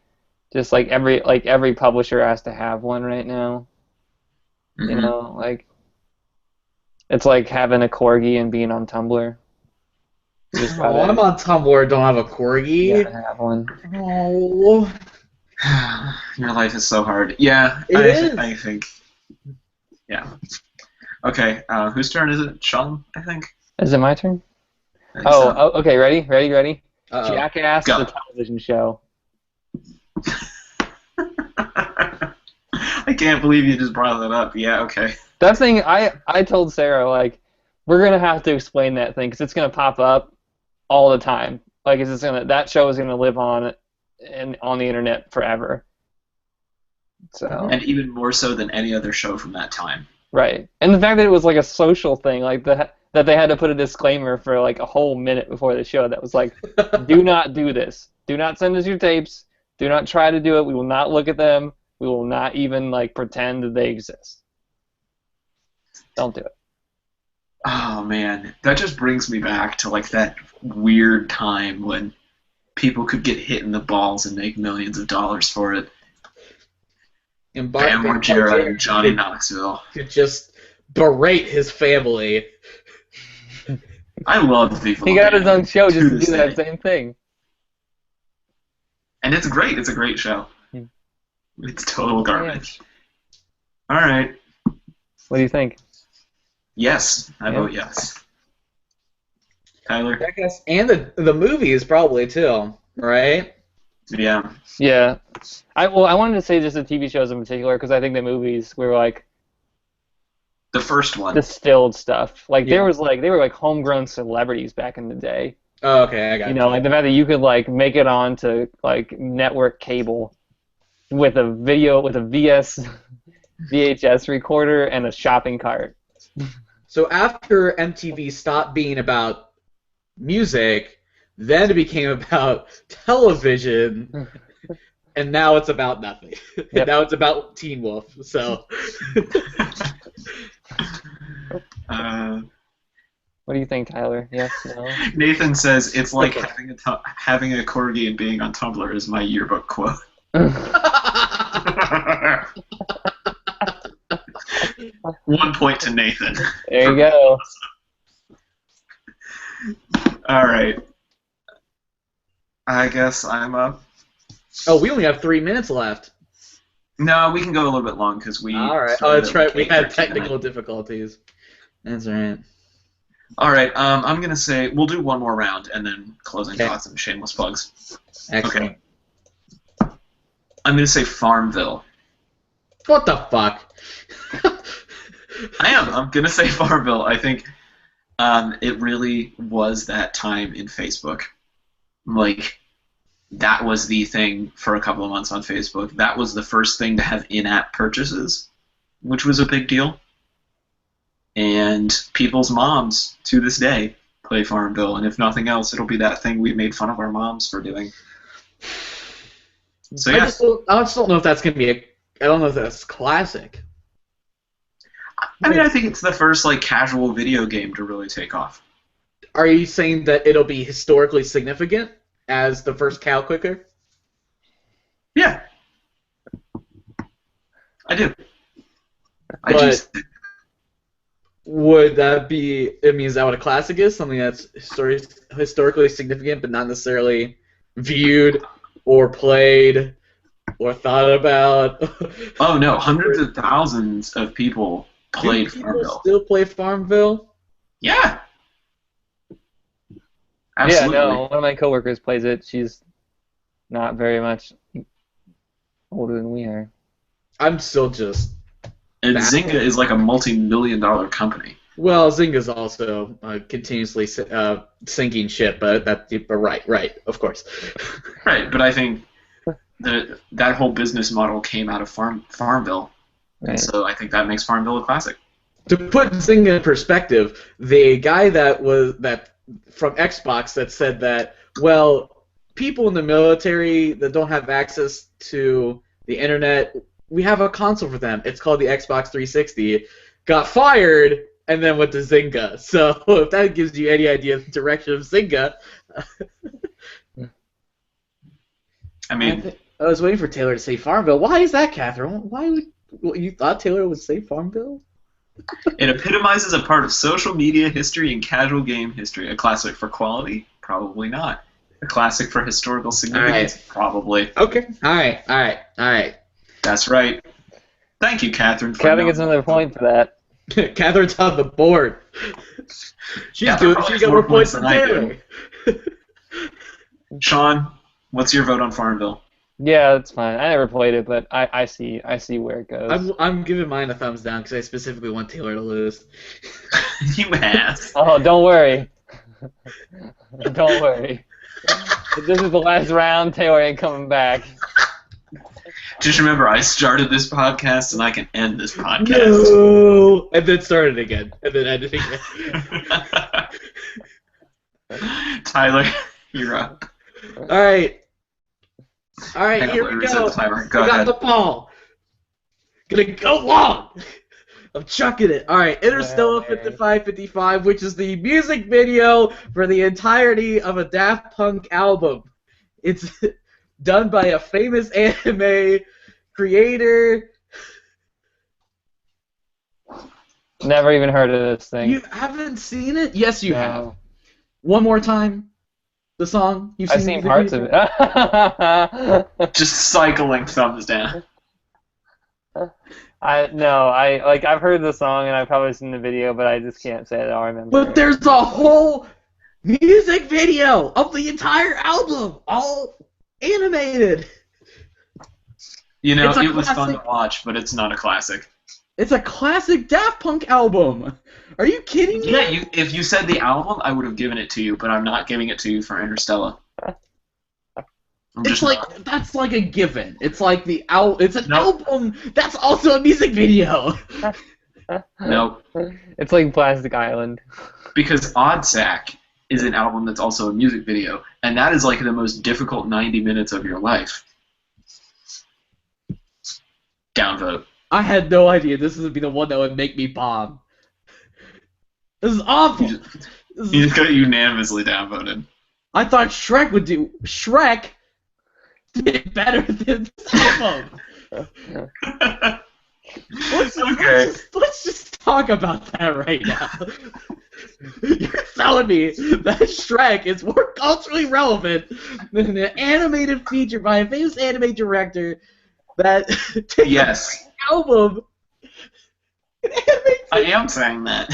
just like every publisher has to have one right now. Mhm. You know, like it's like having a corgi and being on Tumblr. You just oh, I'm on Tumblr, don't have a corgi. gotta have one. Oh. Your life is so hard. Yeah, It is. I think. Yeah. Okay, whose turn is it? Shaun, I think? Is it my turn? I think so. Oh, okay. Ready? Uh-oh. Jackass, Go. the television show. I can't believe you just brought that up. Yeah, okay. That thing, I told Sarah, like, we're gonna have to explain that thing because it's gonna pop up all the time. Like, it's just that show is gonna live on the internet forever. So And even more so than any other show from that time. right, and the fact that it was like a social thing, like that they had to put a disclaimer for like a whole minute before the show that was like, do not do this. Do not send us your tapes. Do not try to do it. We will not look at them. We will not even like pretend that they exist. Don't do it. Oh, man. That just brings me back to, like, that weird time when people could get hit in the balls and make millions of dollars for it. And Bam Margera and Johnny Knoxville. could just berate his family. I love Viva He La got his Bam own show to just to this do that day. same thing. And it's great. It's a great show. Hmm. It's total garbage. All right. What do you think? Yes. I Yeah. vote yes. Tyler? Jackass and the movies probably too, right? Yeah. Yeah, I wanted to say just the TV shows in particular because I think the movies were like The first one. distilled stuff. Like Yeah. they were like homegrown celebrities back in the day. Oh, okay, I got You know, like the fact that you could like make it onto like network cable with a VHS recorder and a shopping cart. So after MTV stopped being about music, then it became about television, and now it's about nothing. Yep. Now it's about Teen Wolf. So What do you think, Tyler? Yes, no? Nathan says it's like Okay. having a corgi and being on Tumblr is my yearbook quote. 1 point to Nathan. There you go. All right. I guess I'm up. oh, we only have 3 minutes left. No, we can go a little bit long because we. All right. Oh, started that's at right. We had 8:39. technical difficulties. That's right. All right. I'm gonna say we'll do one more round and then closing Okay. thoughts and shameless plugs. Excellent. Okay. I'm gonna say Farmville. What the fuck? I'm gonna say Farmville. I think it really was that time in Facebook. Like, that was the thing for a couple of months on Facebook. That was the first thing to have in-app purchases, which was a big deal. And people's moms, to this day, play Farmville. And if nothing else, it'll be that thing we made fun of our moms for doing. So, I yeah. just don't know if that's gonna be I don't know if that's classic. I mean, I think it's the first, like, casual video game to really take off. Are you saying that it'll be historically significant as the first cow clicker? Yeah, I do. I But do. would that be? I mean, is that what a classic is? Something that's historically significant, but not necessarily viewed or played or thought about. Oh no, hundreds of thousands of people Do played people Farmville. still play Farmville? Yeah, Yeah, absolutely. no, one of my coworkers plays it. She's not very much older than we are. I'm still just. And baffled. Zynga is like a multi-million-dollar company. Well, Zynga's also continuously sinking ship, but right, of course. Right, but I think that whole business model came out of Farmville, Right. and so I think that makes Farmville a classic. To put Zynga in perspective, the guy that from Xbox that said that, well, people in the military that don't have access to the internet, we have a console for them. It's called the Xbox 360. Got fired and then went to Zynga. So if that gives you any idea of the direction of Zynga. I mean, I was waiting for Taylor to say Farmville. Why is that, Catherine? Why would you thought Taylor would say Farmville? it epitomizes a part of social media history and casual game history. A classic for quality? Probably not. A classic for historical significance? All right. Probably. Okay. All right. That's right. Thank you, Catherine. For Kevin gets another point for that. Catherine's on the board. She's Catherine probably got has more more points points than than I Taylor. Shaun, what's your vote on Farmville? Yeah, that's fine. I never played it, but I see where it goes. I'm giving mine a thumbs down because I specifically want Taylor to lose. You ass. Oh, don't worry. Don't worry. If this is the last round, Taylor ain't coming back. Just remember, I started this podcast, and I can end this podcast. No! And then started again. And then ended again. Tyler, you're up. All right, Hang on, here let me we reset go. the timer. Go I got ahead. the ball. Gonna go long. I'm chucking it. All right, Interstellar 5555, which is the music video for the entirety of a Daft Punk album. It's done by a famous anime creator. Never even heard of this thing. You haven't seen it? Yes, you No. have. One more time. The song. You've I've seen seen the parts video? of it. Just cycling thumbs down. I've heard the song and I've probably seen the video, but I just can't say that I'll remember. But there's a whole music video of the entire album, all animated. You know, It's a it was fun classic. to watch, but it's not a classic. It's a classic Daft Punk album. Are you kidding me? Yeah, if you said the album, I would have given it to you, but I'm not giving it to you for Interstellar. I'm It's just like not. that's like a given. It's like it's an Nope. album that's also a music video. No, It's like Plastic Island. because Oddsack is an album that's also a music video, and that is like the most difficult 90 minutes of your life. Downvote. I had no idea this would be the one that would make me bomb. This is awful. You just got unanimously downvoted. I thought Shrek would do. Shrek did better than this album. Let's just talk about that right now. You're telling me that Shrek is more culturally relevant than an animated feature by a famous anime director that takes Yes, an album and animates I it. am saying that.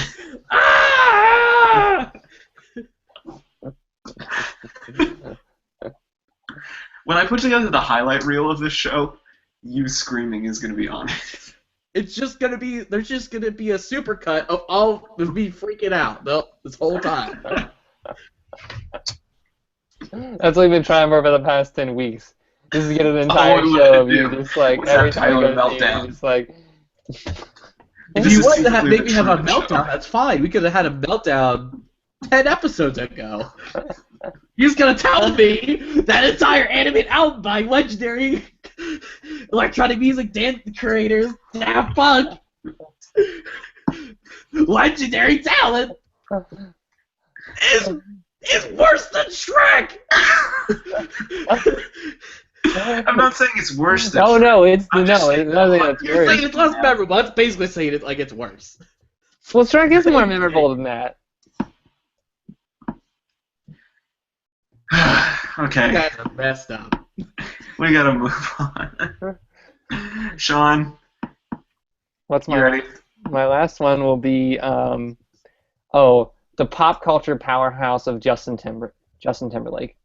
Ah! When I put together the highlight reel of this show, you screaming is going to be on it. It's just gonna be. There's just gonna be a supercut of all of me freaking out this whole time. That's what we've been trying for the past 10 weeks. This is get an entire what we show wanna of you do. just like What's that every time we Tyler go to meltdown? see, just like If This you is wanted to secretly make the me have a Truman Show. meltdown, that's fine. We could have had a meltdown 10 episodes ago. You're just gonna tell me that entire animated album by legendary electronic music dance creators, Daft Punk, legendary talent, is worse than Shrek. I'm not saying it's worse than. Oh no, it's I'm just saying it's nothing that that's You're saying worse. it's less memorable. That's basically saying it like it's worse. Well, Shrek is more memorable than that. Okay. You guys are messed up. We gotta move on. Shaun, What's you my ready? my last one will be the pop culture powerhouse of Justin Timberlake.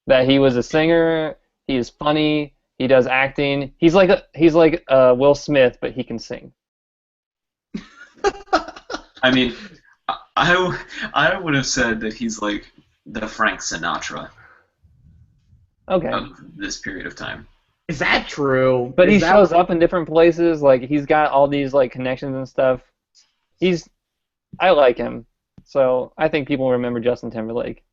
That he was a singer, he is funny, he does acting. He's like Will Smith, but he can sing. I mean, I would have said that he's like the Frank Sinatra Okay. of this period of time. Is that true? But he Is that- shows up in different places, like he's got all these like connections and stuff. I like him. So I think people remember Justin Timberlake.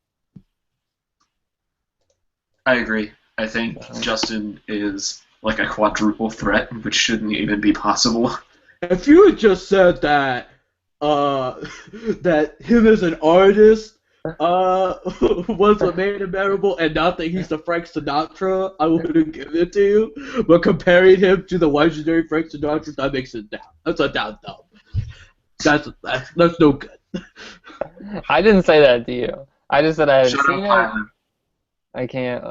I agree. I think Justin is like a quadruple threat, which shouldn't even be possible. If you had just said that that him as an artist was what made him memorable, and not that he's the Frank Sinatra, I would have given it to you. But comparing him to the legendary Frank Sinatra, that makes it down. That's a down thumb. That's no good. I didn't say that to you. I just said I haven't Shut up, seen it. Tyler. I can't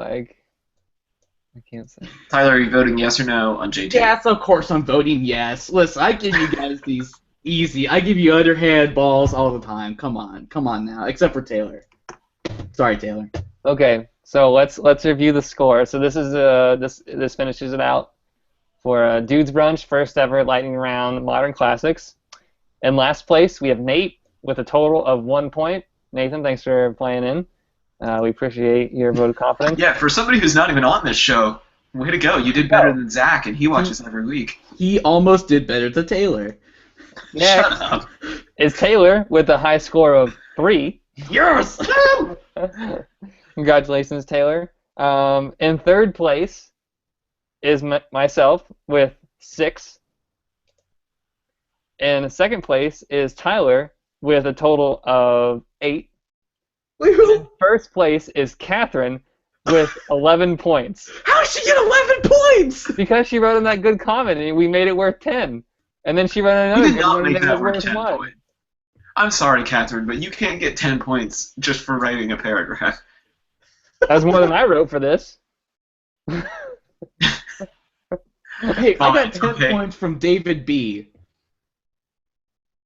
say. Tyler, are you voting yes or no on JT? Yes, of course I'm voting yes. Listen, I give you guys these easy. I give you underhand balls all the time. Come on now. Except for Taylor. Sorry, Taylor. Okay, so let's review the score. So this is this finishes it out for Dude's Brunch, first ever lightning round modern classics. In last place we have Nate with a total of 1 point. Nathan, thanks for playing in. We appreciate your vote of confidence. Yeah, for somebody who's not even on this show, way to go. You did better than Zach, and he watches every week. He almost did better than Taylor. Next Shut up. is Taylor with a high score of 3. Yes! Congratulations, Taylor. In third place is myself with 6. And second place is Tyler with a total of 8. Wait, who? In first place is Katherine with 11 points. How did she get 11 points? Because she wrote in that good comment and we made it worth 10. And then she wrote You another did good not one and make it that was worth worth 10 1. points. I'm sorry, Catherine, but you can't get 10 points just for writing a paragraph. That's more than I wrote for this. Hey, I got 10 Okay. points from David B.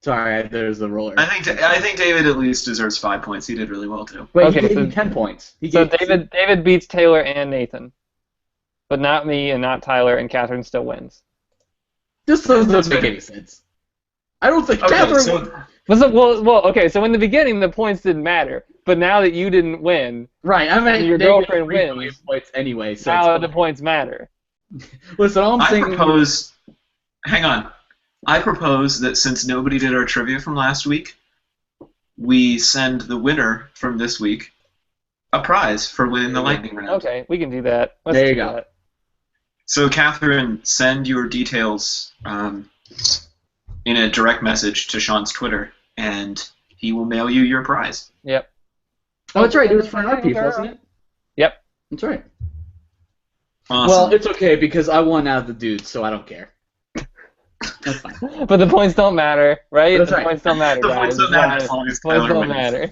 Sorry, there's the roller. I think David at least deserves 5 points. He did really well too. Wait, Okay, he gave so- me 10 points. So David beats Taylor and Nathan. But not me and not Tyler, and Katherine still wins. This doesn't make any sense. I don't think Okay, Catherine. so Okay, so in the beginning the points didn't matter, but now that you didn't win, Right, I mean, your they get girlfriend 3 wins. million points anyway. So now it's the fine. points matter. Listen, all I'm I saying. propose. Hang on. I propose that since nobody did our trivia from last week, we send the winner from this week a prize for winning the lightning round. Okay, we can do that. Let's There you do go. that. So, Catherine, send your details in a direct message to Shaun's Twitter, and he will mail you your prize. Yep. Oh, that's right. It was for our piece, wasn't it? Yep. That's right. Awesome. Well, it's okay because I won out of the dudes, so I don't care. That's fine. But the points don't matter, right? That's the right. points don't matter, the guys. points don't matter as long as Points Tyler don't wins. matter.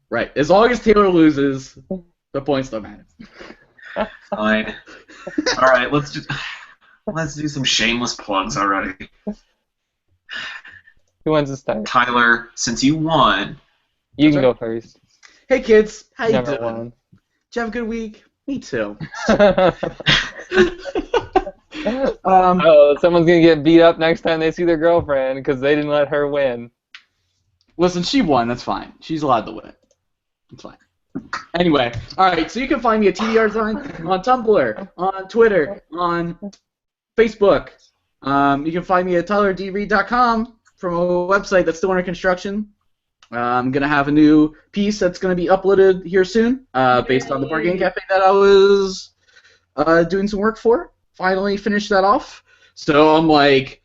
Right. As long as Taylor loses, the points don't matter. Fine. All right, let's do some shameless plugs already. Who wins this time? Tyler, since you won, You can That's go first. Hey kids, how you Never doing? won. Did you have a good week? Me too. Someone's gonna get beat up next time they see their girlfriend because they didn't let her win. Listen, she won. That's fine. She's allowed to win. It's fine. Anyway, all right. So you can find me at TDR Design on Tumblr, on Twitter, on Facebook. You can find me at tylerdreed.com from a website that's still under construction. I'm gonna have a new piece that's gonna be uploaded here soon, based on the Board Game Cafe that I was doing some work for. Finally finished that off. So I'm like,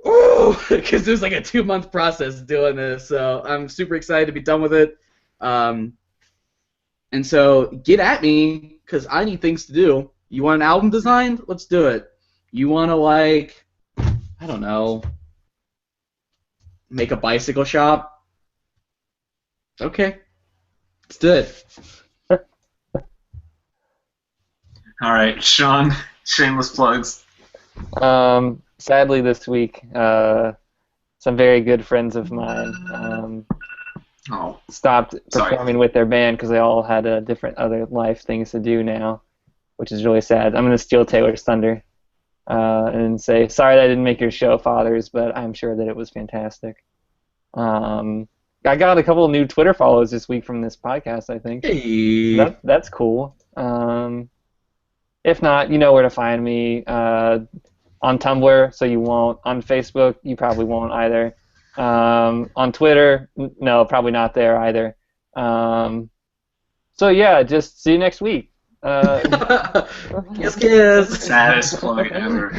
ooh, because it was like a 2-month process doing this. So I'm super excited to be done with it. And so get at me, because I need things to do. You want an album designed? Let's do it. You want to, like, I don't know, make a bicycle shop? Okay. Let's do it. All right, Shaun, shameless plugs. Sadly, this week, some very good friends of mine stopped performing with their band because they all had different other life things to do now, which is really sad. I'm going to steal Taylor's thunder and say, sorry that I didn't make your show, Fathers, but I'm sure that it was fantastic. I got a couple of new Twitter follows this week from this podcast, I think. Hey. So that's cool. If not, you know where to find me. On Tumblr, so you won't. On Facebook, you probably won't either. On Twitter, no, probably not there either. So yeah, just see you next week. Kiss. Saddest plug ever.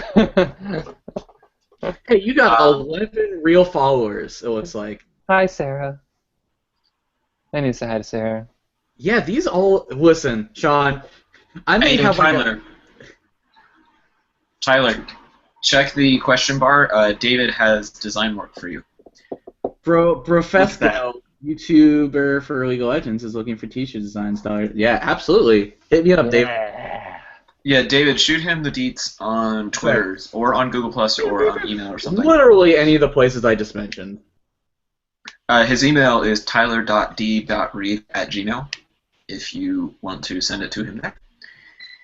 Hey, you got 11 real followers, it looks like. Hi, Sarah. I need to say hi to Sarah. Yeah, these all... Listen, Shaun, I may have... Tyler, check the question bar. David has design work for you. Brofesco, YouTuber for League of Legends, is looking for t-shirt designs. Yeah, absolutely. Hit me up, David. Yeah, David, shoot him the deets on Twitter or on Google Plus or on email or something. Literally any of the places I just mentioned. His email is tyler.d.reed@gmail. If you want to send it to him there.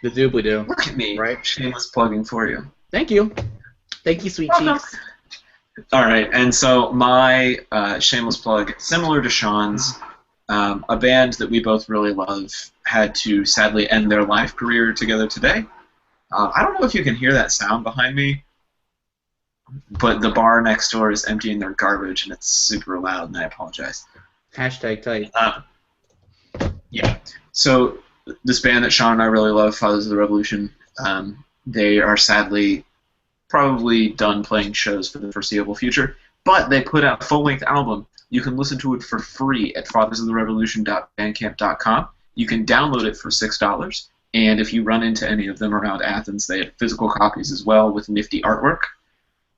The doobly-doo. Look at me, right? Shameless plugging for you. Thank you. Thank you, sweet cheeks. All right, and so my shameless plug, similar to Shaun's, a band that we both really love had to sadly end their live career together today. I don't know if you can hear that sound behind me, but the bar next door is emptying their garbage, and it's super loud, and I apologize. Hashtag tight. Yeah. So this band that Shaun and I really love, Fathers of the Revolution, they are sadly probably done playing shows for the foreseeable future, but they put out a full-length album. You can listen to it for free at fathersoftherevolution.bandcamp.com. You can download it for $6, and if you run into any of them around Athens, they have physical copies as well with nifty artwork.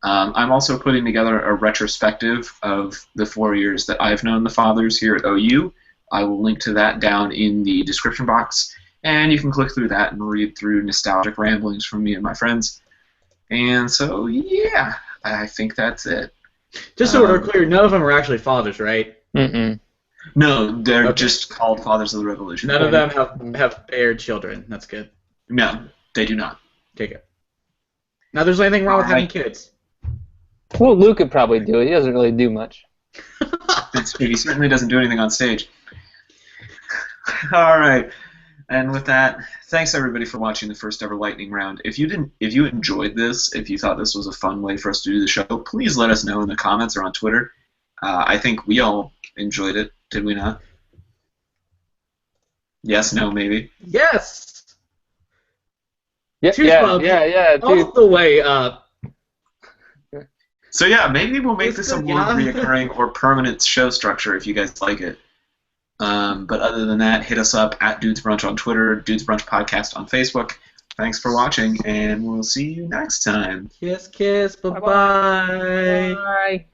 I'm also putting together a retrospective of the 4 years that I've known the Fathers here at OU. I will link to that down in the description box, and you can click through that and read through nostalgic ramblings from me and my friends. And so, yeah, I think that's it. Just so we're clear, none of them are actually fathers, right? Mm-mm. No, they're just called Fathers of the Revolution. None of them have paired children. That's good. No, they do not. Take it. Now, there's anything wrong with having kids? Well, Luke could probably do it. He doesn't really do much. He certainly doesn't do anything on stage. All right, and with that, thanks everybody for watching the first ever lightning round. If you enjoyed this, if you thought this was a fun way for us to do the show, please let us know in the comments or on Twitter. I think we all enjoyed it, did we not? Yes, no, maybe. Yes. Yeah, yeah. All the way up. So yeah, maybe we'll make this a more reoccurring or permanent show structure if you guys like it. But other than that, hit us up at Dudes Brunch on Twitter, Dudes Brunch Podcast on Facebook. Thanks for watching, and we'll see you next time. Kiss, kiss, bye-bye. Bye.